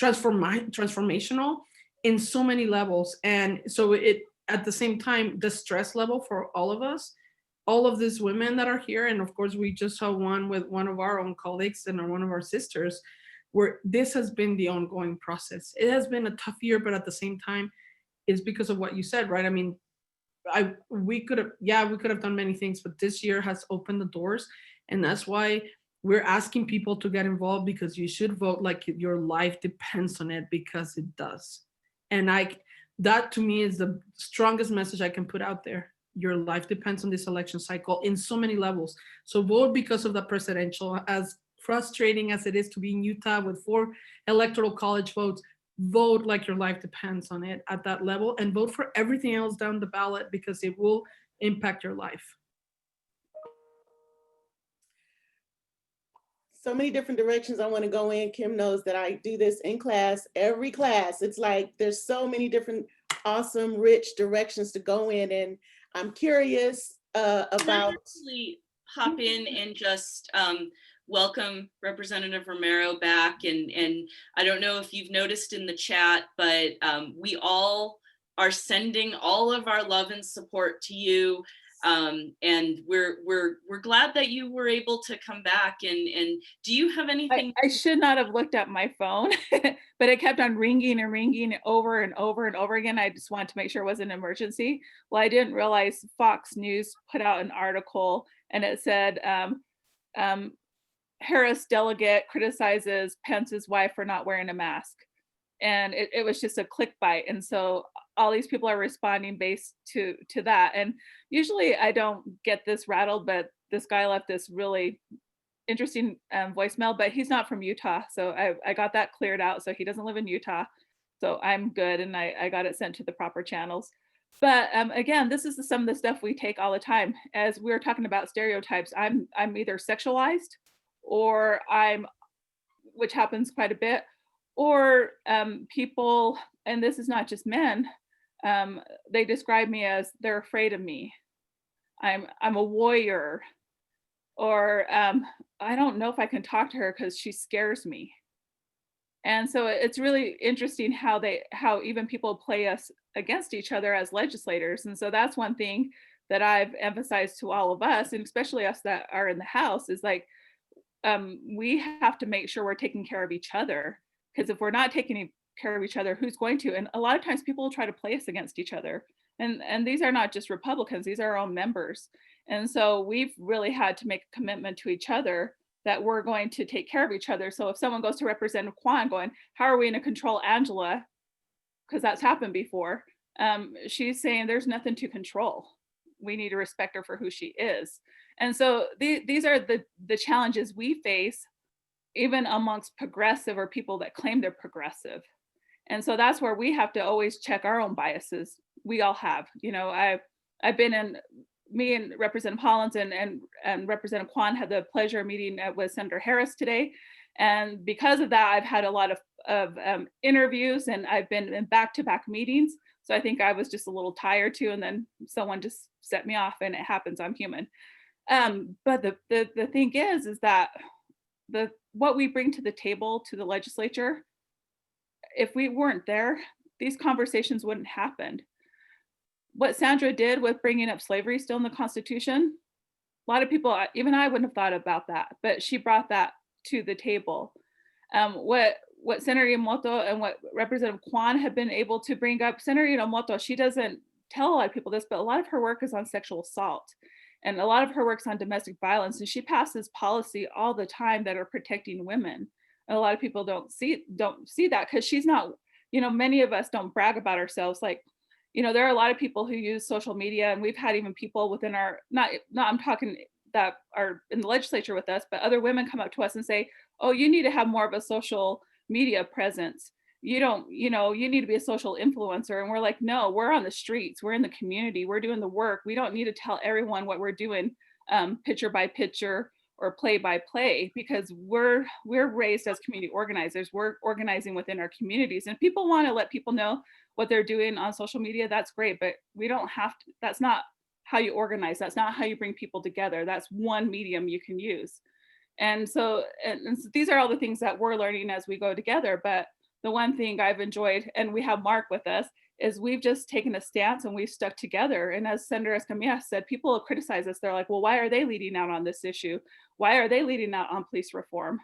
transformational in so many levels. And so it, at the same time, the stress level for all of us, all of these women that are here, and of course, we just saw one with one of our own colleagues and one of our sisters, where this has been the ongoing process. It has been a tough year, but at the same time, it's because of what you said, right? I mean, we could have done many things, but this year has opened the doors, and that's why we're asking people to get involved, because you should vote like your life depends on it, because it does. And that to me is the strongest message I can put out there. Your life depends on this election cycle in so many levels. So vote because of the presidential, as frustrating as it is to be in Utah with 4 electoral college votes. Vote like your life depends on it at that level, and vote for everything else down the ballot, because it will impact your life. So many different directions I want to go in. Kim knows that I do this in class, every class. It's like there's so many different awesome, rich directions to go in. And I'm curious about. Can I actually hop in and just welcome Representative Romero back. And I don't know if you've noticed in the chat, but we all are sending all of our love and support to you. And we're glad that you were able to come back. And do you have anything? I should not have looked at my phone, but it kept on ringing and ringing over and over and over again. I just wanted to make sure it wasn't an emergency. Well, I didn't realize Fox News put out an article and it said, Harris delegate criticizes Pence's wife for not wearing a mask. And it was just a clickbait. And so all these people are responding based to that. And usually I don't get this rattled, but this guy left this really interesting voicemail, but he's not from Utah. So I got that cleared out. So he doesn't live in Utah. So I'm good. And I got it sent to the proper channels. But again, this is some of the stuff we take all the time. As we were talking about stereotypes, I'm either sexualized or which happens quite a bit, or people, and this is not just men, they describe me as they're afraid of me. I'm a warrior, or I don't know if I can talk to her because she scares me. And so it's really interesting how even people play us against each other as legislators. And so that's one thing that I've emphasized to all of us, and especially us that are in the House, is like, we have to make sure we're taking care of each other, because if we're not taking care of each other, who's going to? And a lot of times people will try to play us against each other. And these are not just Republicans, these are our own members. And so we've really had to make a commitment to each other that we're going to take care of each other. So if someone goes to Representative Kwan going, how are we going to control Angela? Because that's happened before. She's saying there's nothing to control. We need to respect her for who she is. And so these are the challenges we face, even amongst progressive or people that claim they're progressive. And so that's where we have to always check our own biases. We all have, I've been in, me and Representative Hollins and Representative Kwan had the pleasure of meeting with Senator Harris today. And because of that, I've had a lot of interviews, and I've been in back-to-back meetings. So I think I was just a little tired too. And then someone just set me off, and it happens, I'm human. But the thing is that what we bring to the table, to the legislature, if we weren't there, these conversations wouldn't happen. What Sandra did with bringing up slavery still in the Constitution, a lot of people, even I wouldn't have thought about that, but she brought that to the table. What Senator Yamamoto and what Representative Kwan have been able to bring up, Senator Yamamoto, she doesn't tell a lot of people this, but a lot of her work is on sexual assault. And a lot of her work's on domestic violence, and she passes policy all the time that are protecting women. And a lot of people don't see that, because she's not, many of us don't brag about ourselves. Like, there are a lot of people who use social media, and we've had even people within our, not I'm talking that are in the legislature with us, but other women come up to us and say, oh, you need to have more of a social media presence. You need to be a social influencer. And we're like, no, we're on the streets, we're in the community, we're doing the work. We don't need to tell everyone what we're doing picture by picture or play by play, because we're raised as community organizers. We're organizing within our communities, and people want to let people know what they're doing on social media. That's great, but we don't have to, that's not how you organize. That's not how you bring people together. That's one medium you can use. And so these are all the things that we're learning as we go together. But the one thing I've enjoyed, and we have Mark with us, is we've just taken a stance and we've stuck together. And as Senator Escamilla said, people criticize us. They're like, well, why are they leading out on this issue? Why are they leading out on police reform?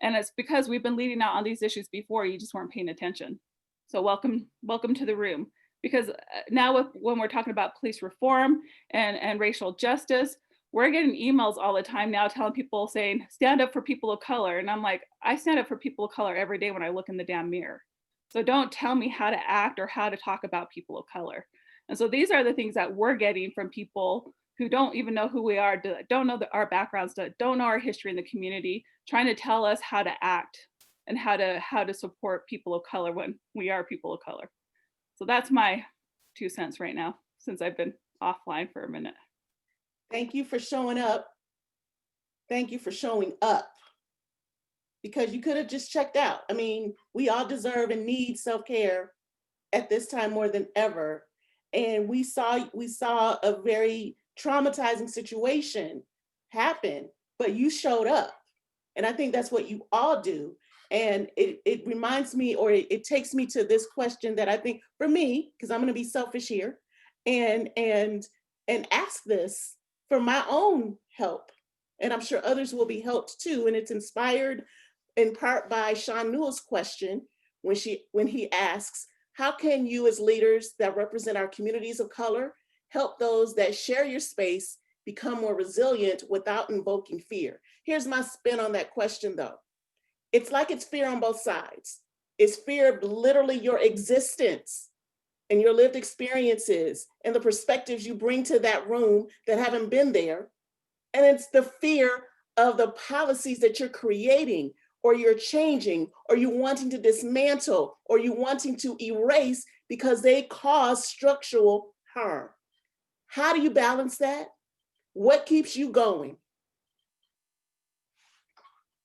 And it's because we've been leading out on these issues before, you just weren't paying attention. So welcome to the room. Because now when we're talking about police reform and racial justice, we're getting emails all the time now telling people, saying, stand up for people of color. And I'm like, I stand up for people of color every day when I look in the damn mirror. So don't tell me how to act or how to talk about people of color. And so these are the things that we're getting from people who don't even know who we are, don't know our backgrounds, don't know our history in the community, trying to tell us how to act and how to support people of color when we are people of color. So that's my 2 cents right now, since I've been offline for a minute. Thank you for showing up. Thank you for showing up, because you could have just checked out. I mean, we all deserve and need self-care at this time more than ever. And we saw a very traumatizing situation happen, but you showed up. And I think that's what you all do. And it reminds me, or it takes me to this question that I think for me, because I'm going to be selfish here, and and ask this for my own help. And I'm sure others will be helped too. And it's inspired in part by Sean Newell's question when he asks, how can you as leaders that represent our communities of color help those that share your space become more resilient without invoking fear? Here's my spin on that question though. It's like it's fear on both sides. It's fear of literally your existence and your lived experiences and the perspectives you bring to that room that haven't been there. And it's the fear of the policies that you're creating or you're changing or you wanting to dismantle or you wanting to erase because they cause structural harm. How do you balance that? What keeps you going?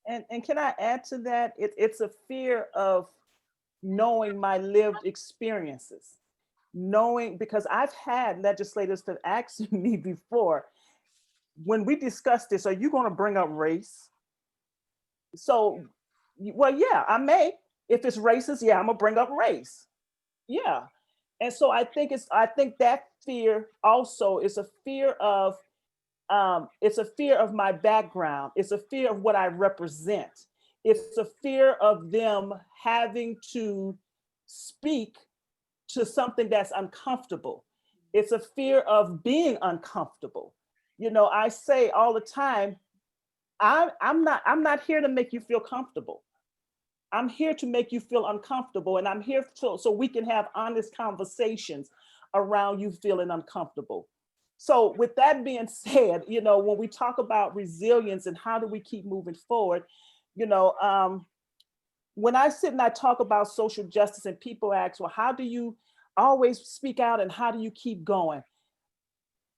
And can I add to that? It's a fear of knowing my lived experiences, knowing, because I've had legislators that asked me before, when we discuss this, are you going to bring up race? So, well, yeah, I may. If it's racist, yeah, I'm gonna bring up race. Yeah. And so I think that fear also is a fear of my background. It's a fear of what I represent. It's a fear of them having to speak to something that's uncomfortable. It's a fear of being uncomfortable. You know, I say all the time, I'm not here to make you feel comfortable. I'm here to make you feel uncomfortable, and I'm here so we can have honest conversations around you feeling uncomfortable. So with that being said, you know, when we talk about resilience and how do we keep moving forward, you know, when I sit and I talk about social justice and people ask, well, how do you always speak out and how do you keep going?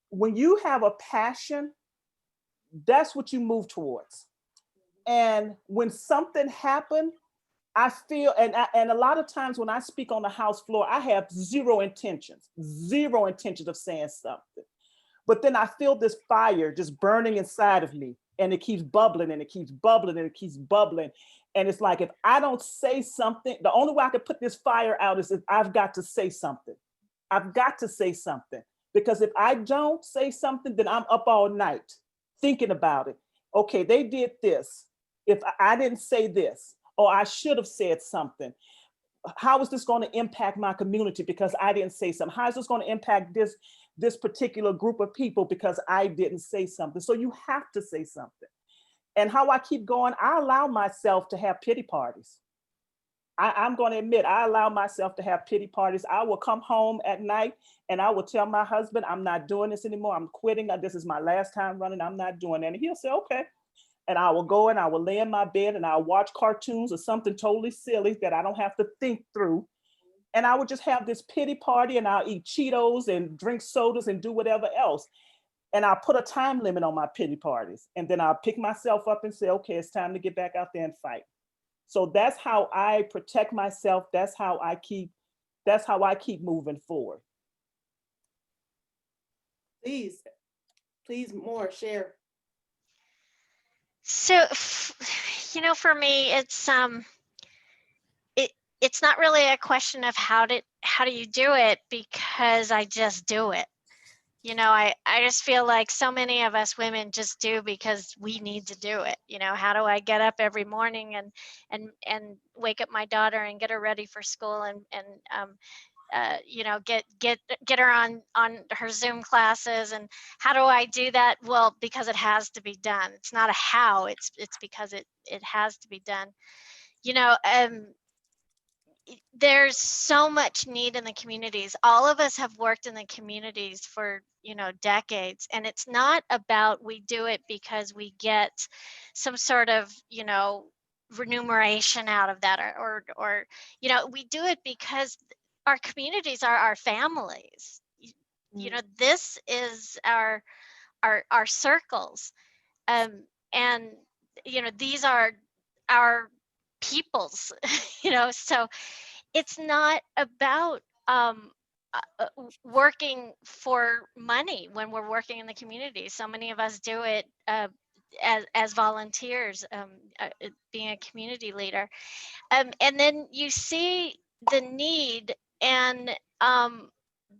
When you have a passion, that's what you move towards. And when something happened, I feel, and a lot of times when I speak on the House floor, I have zero intentions of saying something. But then I feel this fire just burning inside of me, and it keeps bubbling and it keeps bubbling and it keeps bubbling. And it's like, if I don't say something, the only way I can put this fire out is if I've got to say something. I've got to say something, because if I don't say something, then I'm up all night thinking about it. Okay, they did this. If I didn't say this, or I should have said something, how is this going to impact my community because I didn't say something? How is this going to impact this particular group of people because I didn't say something? So you have to say something. And how I keep going, I allow myself to have pity parties. I'm going to admit, I allow myself to have pity parties. I will come home at night and I will tell my husband, I'm not doing this anymore. I'm quitting. This is my last time running. I'm not doing that. And he'll say, okay. And I will go and I will lay in my bed and I'll watch cartoons or something totally silly that I don't have to think through. And I would just have this pity party and I'll eat Cheetos and drink sodas and do whatever else. And I'll put a time limit on my pity parties. And then I'll pick myself up and say, okay, it's time to get back out there and fight. So that's how I protect myself. That's how I keep moving forward. Please more, share. So, you know, for me, it's not really a question of how do you do it, because I just do it. You know, I just feel like so many of us women just do because we need to do it. You know, how do I get up every morning and wake up my daughter and get her ready for school and you know, get her on her Zoom classes, and how do I do that? Well, because it has to be done. It's not a how, it's because it has to be done. You know, there's so much need in the communities. All of us have worked in the communities for, you know, decades, and it's not about we do it because we get some sort of, you know, remuneration out of that, or you know, we do it because our communities are our families. You know, this is our circles, and you know, these are our peoples. You know, so it's not about working for money when we're working in the community. So many of us do it as volunteers, being a community leader, and then you see the need, and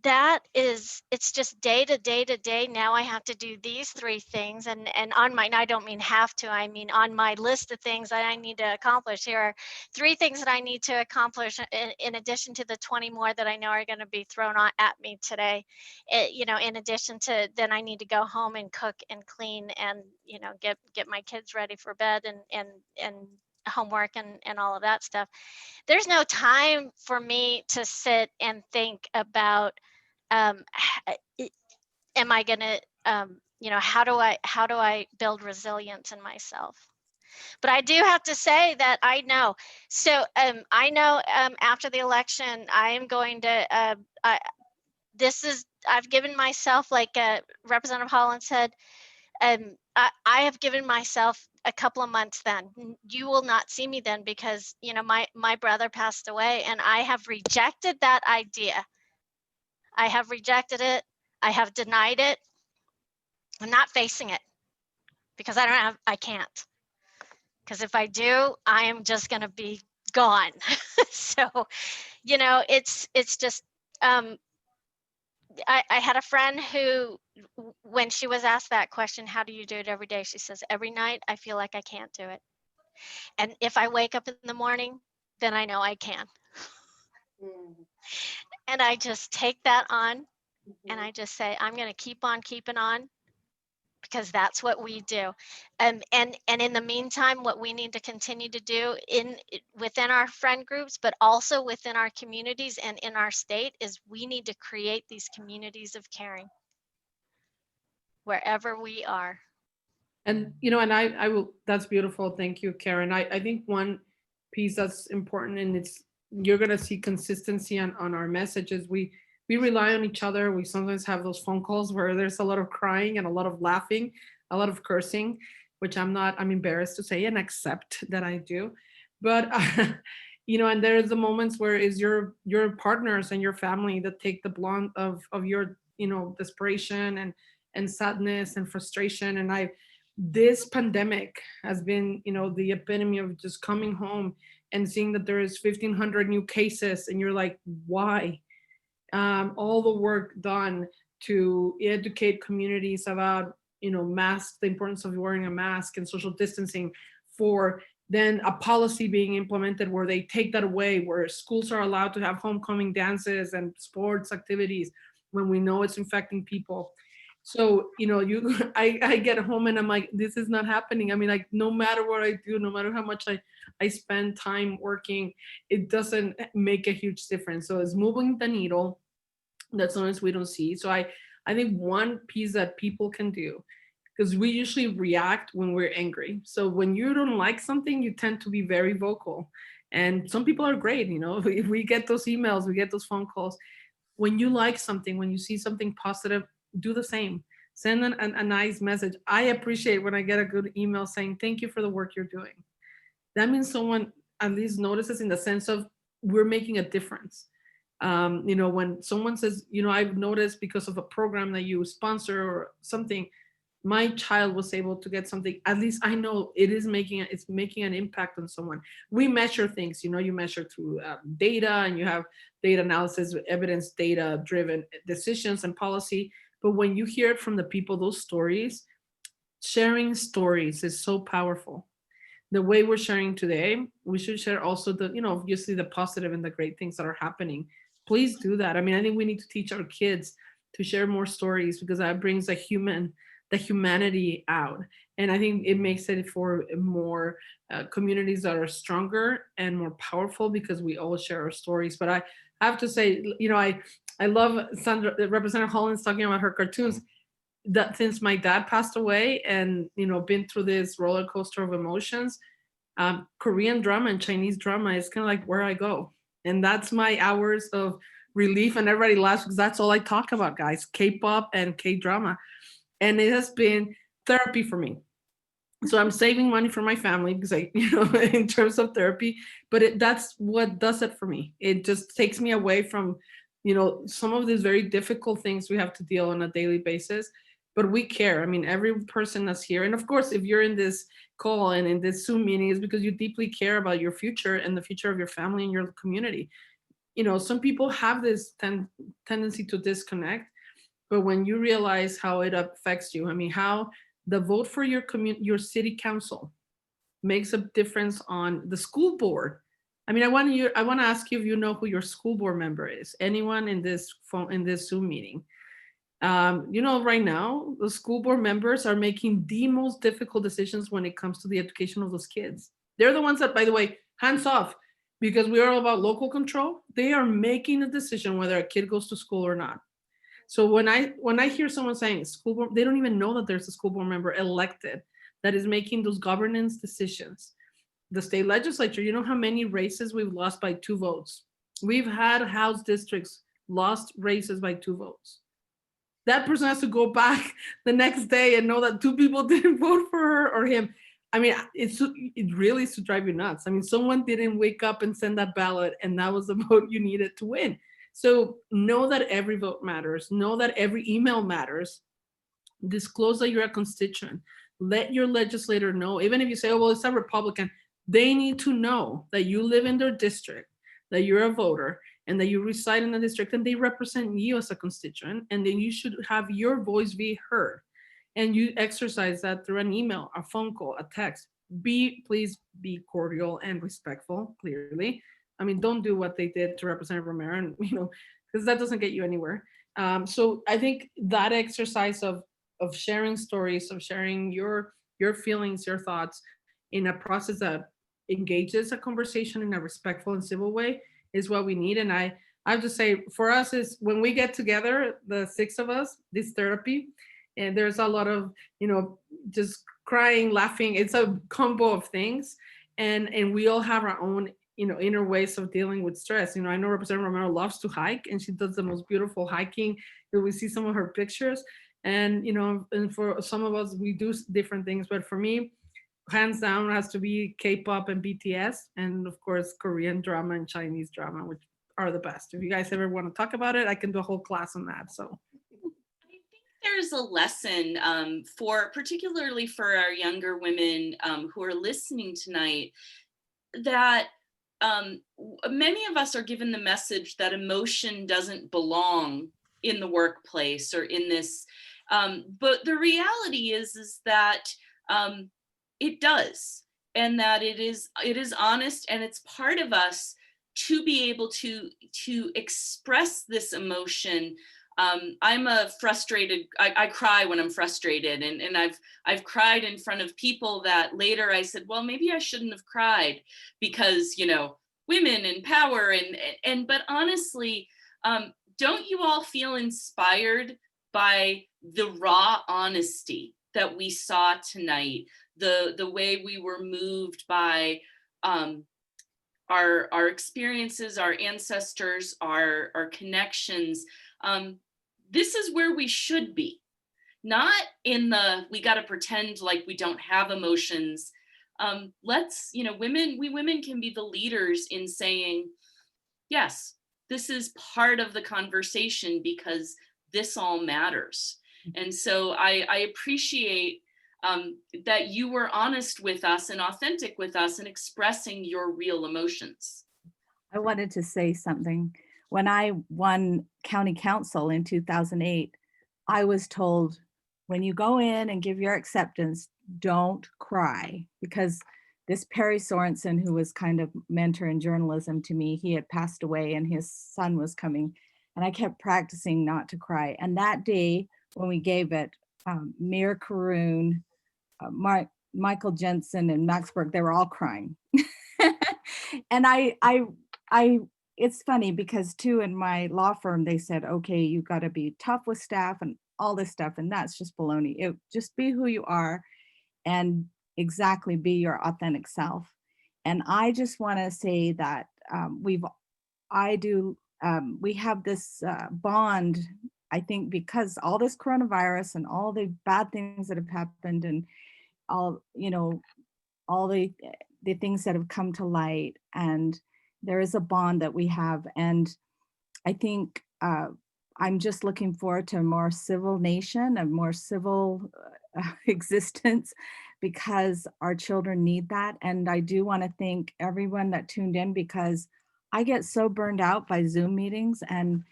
it's just day to day to day. Now I have to do these 3 things, and on my, I don't mean have to, I mean on my list of things that I need to accomplish. Here are 3 things that I need to accomplish in addition to the 20 more that I know are going to be thrown at me today. In addition to, then I need to go home and cook and clean and, get my kids ready for bed and homework and all of that stuff. There's no time for me to sit and think about, am I going to, how do I build resilience in myself? But I do have to say that I know. So I know after the election, I am going to, I've given myself, like Representative Holland said, I have given myself a couple of months then. You will not see me then because, my brother passed away, and I have rejected that idea. I have rejected it. I have denied it. I'm not facing it because I can't. Because if I do, I am just going to be gone. So, it's just, I had a friend who, when she was asked that question, how do you do it every day? She says, every night I feel like I can't do it. And if I wake up in the morning, then I know I can. And I just take that on and I just say, I'm going to keep on keeping on, because that's what we do. And in the meantime, what we need to continue to do within our friend groups, but also within our communities and in our state, is we need to create these communities of caring wherever we are. And, and I will, that's beautiful. Thank you, Karen. I think one piece that's important, and you're going to see consistency on our messages. We rely on each other. We sometimes have those phone calls where there's a lot of crying and a lot of laughing, a lot of cursing, which I'm embarrassed to say and accept that I do. But, and there's the moments where it's your partners and your family that take the blunt of your, desperation and sadness and frustration. And this pandemic has been, the epitome of just coming home and seeing that there is 1,500 new cases, and you're like, why? All the work done to educate communities about, masks, the importance of wearing a mask and social distancing, for then a policy being implemented where they take that away, where schools are allowed to have homecoming dances and sports activities when we know it's infecting people. So, I get home and I'm like, this is not happening. I mean, like, no matter what I do, no matter how much I spend time working, it doesn't make a huge difference. So it's moving the needle that sometimes we don't see. So I think one piece that people can do, because we usually react when we're angry. So when you don't like something, you tend to be very vocal. And some people are great, we get those emails, we get those phone calls. When you like something, when you see something positive, do the same. Send a nice message. I appreciate when I get a good email saying, thank you for the work you're doing. That means someone at least notices, in the sense of we're making a difference. When someone says, I've noticed because of a program that you sponsor or something, my child was able to get something, at least I know it's making an impact on someone. We measure things, you measure through data, and you have data analysis, evidence, data driven decisions and policy. But when you hear it from the people, those stories, sharing stories is so powerful. The way we're sharing today, we should share also the, obviously the positive and the great things that are happening. Please do that. I mean, I think we need to teach our kids to share more stories, because that brings the humanity out. And I think it makes it for more communities that are stronger and more powerful, because we all share our stories. But I have to say, I love Representative Holland's talking about her cartoons. That since my dad passed away and, been through this roller coaster of emotions, Korean drama and Chinese drama is kind of like where I go. And that's my hours of relief. And everybody laughs because that's all I talk about, guys, K-pop and K-drama. And it has been therapy for me. So I'm saving money for my family because in terms of therapy, but that's what does it for me. It just takes me away from, some of these very difficult things we have to deal on a daily basis. But we care. I mean, every person that's here. And of course, if you're in this call and in this Zoom meeting, is because you deeply care about your future and the future of your family and your community. some people have this tendency to disconnect, but when you realize how it affects you, I mean, how the vote for your city council makes a difference on the school board. I mean, I want to ask you if you know who your school board member is. Anyone in this Zoom meeting? Right now, the school board members are making the most difficult decisions when it comes to the education of those kids. They're the ones that, by the way, hands off, because we are all about local control. They are making a decision whether a kid goes to school or not. So when I hear someone saying school board, they don't even know that there's a school board member elected that is making those governance decisions. The state legislature, you know how many races we've lost by 2 votes? We've had House districts lost races by 2 votes. That person has to go back the next day and know that 2 people didn't vote for her or him. I mean, it really is to drive you nuts. I mean, someone didn't wake up and send that ballot, and that was the vote you needed to win. So know that every vote matters. Know that every email matters. Disclose that you're a constituent. Let your legislator know, even if you say, oh, well, it's a Republican, they need to know that you live in their district, that you're a voter, and that you reside in the district, and they represent you as a constituent, and then you should have your voice be heard. And you exercise that through an email, a phone call, a text. Please be cordial and respectful, clearly. I mean, don't do what they did to Representative Romero, and because that doesn't get you anywhere. So I think that exercise of sharing stories, of sharing your feelings, your thoughts in a process that engages a conversation in a respectful and civil way is what we need. And I have to say, for us, is when we get together, the 6 of us, this therapy, and there's a lot of, just crying, laughing. It's a combo of things. And we all have our own, inner ways of dealing with stress. I know Representative Romero loves to hike, and she does the most beautiful hiking. We see some of her pictures. And, and for some of us, we do different things. But for me, hands down, has to be K-pop and BTS. And of course, Korean drama and Chinese drama, which are the best. If you guys ever want to talk about it, I can do a whole class on that. So there's a lesson particularly for our younger women who are listening tonight, that many of us are given the message that emotion doesn't belong in the workplace or in this, but the reality is that it does, and that it is honest, and it's part of us to be able to express this emotion. I'm a frustrated, I cry when I'm frustrated, and I've cried in front of people that later I said, well, maybe I shouldn't have cried because, women and power but honestly, don't you all feel inspired by the raw honesty that we saw tonight, the way we were moved by our experiences, our ancestors, our connections? This is where we should be, not in we got to pretend like we don't have emotions. Let's, women can be the leaders in saying, yes, this is part of the conversation because this all matters. And so I appreciate that you were honest with us and authentic with us and expressing your real emotions. I wanted to say something. When I won county council in 2008, I was told, when you go in and give your acceptance, don't cry, because this Perry Sorensen, who was kind of mentor in journalism to me, he had passed away and his son was coming, and I kept practicing not to cry. And that day when we gave it, Mayor Caroon, Michael Jensen, and Max Burke, they were all crying. And I it's funny because too, in my law firm, they said, okay, you got to be tough with staff and all this stuff. And that's just baloney. Just be who you are and exactly be your authentic self. And I just want to say that we have this bond, I think, because all this coronavirus and all the bad things that have happened and all the things that have come to light, and there is a bond that we have. And I think I'm just looking forward to a more civil nation, a more civil existence, because our children need that. And I do want to thank everyone that tuned in, because I get so burned out by Zoom meetings, and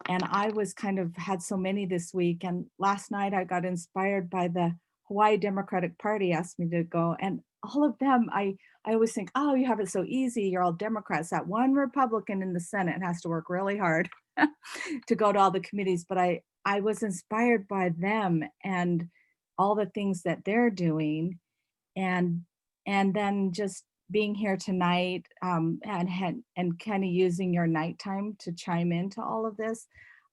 I was kind of had so many this week. And last night I got inspired by the Hawaii Democratic Party asked me to go, and all of them, I always think, oh, you have it so easy. You're all Democrats. That one Republican in the Senate has to work really hard to go to all the committees. But I was inspired by them and all the things that they're doing, and then just being here tonight, and kind of using your nighttime to chime into all of this.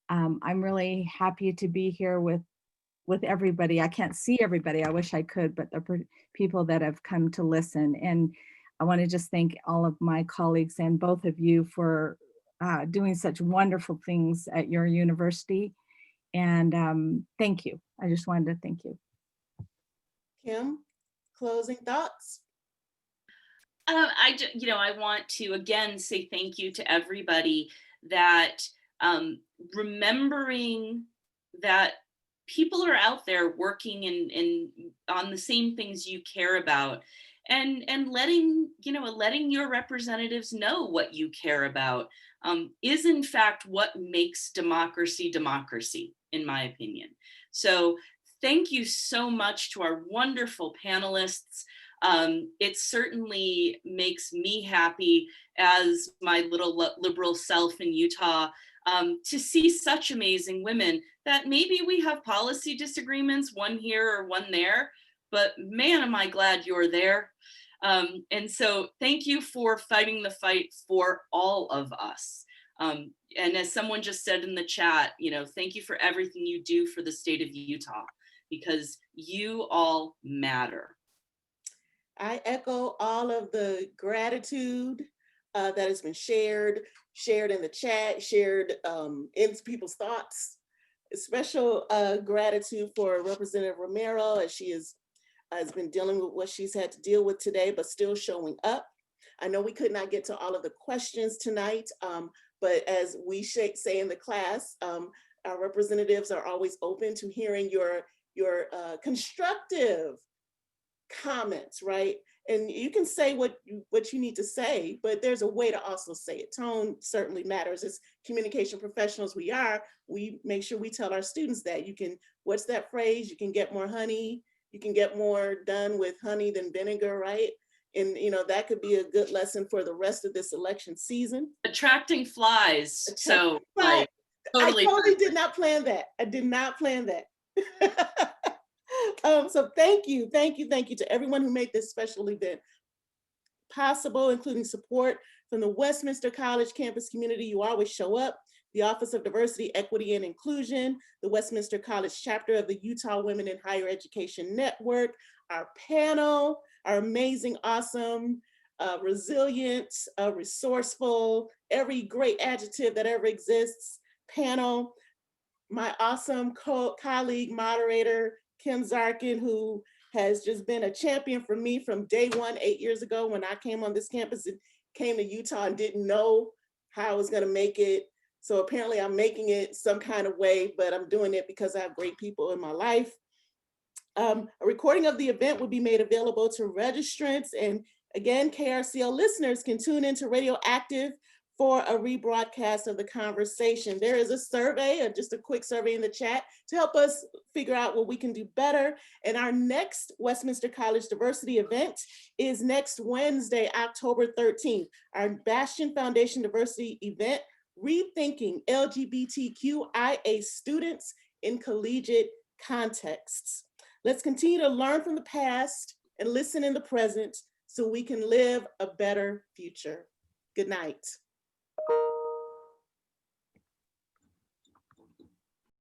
I'm really happy to be here with everybody. I can't see everybody. I wish I could, but the people that have come to listen. And I want to just thank all of my colleagues and both of you for doing such wonderful things at your university. And thank you. I just wanted to thank you. Kim, closing thoughts? I want to again say thank you to everybody that remembering that people are out there working in on the same things you care about, and letting your representatives know what you care about is in fact what makes democracy, in my opinion. So thank you so much to our wonderful panelists. It certainly makes me happy as my little liberal self in Utah to see such amazing women that maybe we have policy disagreements, one here or one there, but man, am I glad you're there. And so thank you for fighting the fight for all of us. And as someone just said in the chat, thank you for everything you do for the state of Utah, because you all matter. I echo all of the gratitude that has been shared in the chat, shared in people's thoughts. A special gratitude for Representative Romero, as she has been dealing with what she's had to deal with today, but still showing up. I know we could not get to all of the questions tonight, but as we say in the class, our representatives are always open to hearing your constructive comments, right? And you can say what you need to say, but there's a way to also say it. Tone certainly matters. As communication professionals we make sure we tell our students that what's that phrase? You can get more honey, you can get more done with honey than vinegar, right? And that could be a good lesson for the rest of this election season. Attracting flies. So right. Totally. I totally did not plan that. I did not plan that. So thank you to everyone who made this special event possible, including support from the Westminster College campus community. You always show up. The Office of Diversity, Equity, and Inclusion, the Westminster College chapter of the Utah Women in Higher Education Network, our panel, our amazing, awesome, resilient, resourceful, every great adjective that ever exists panel, my awesome colleague moderator, Kim Zarkin, who has just been a champion for me from day one, 8 years ago when I came on this campus and came to Utah and didn't know how I was gonna make it. So apparently I'm making it some kind of way, but I'm doing it because I have great people in my life. A recording of the event will be made available to registrants. And again, KRCL listeners can tune into Radioactive for a rebroadcast of the conversation. There is a survey, just a quick survey in the chat to help us figure out what we can do better. And our next Westminster College Diversity event is next Wednesday, October 13th, our Bastion Foundation Diversity event, Rethinking LGBTQIA Students in Collegiate Contexts. Let's continue to learn from the past and listen in the present so we can live a better future. Good night.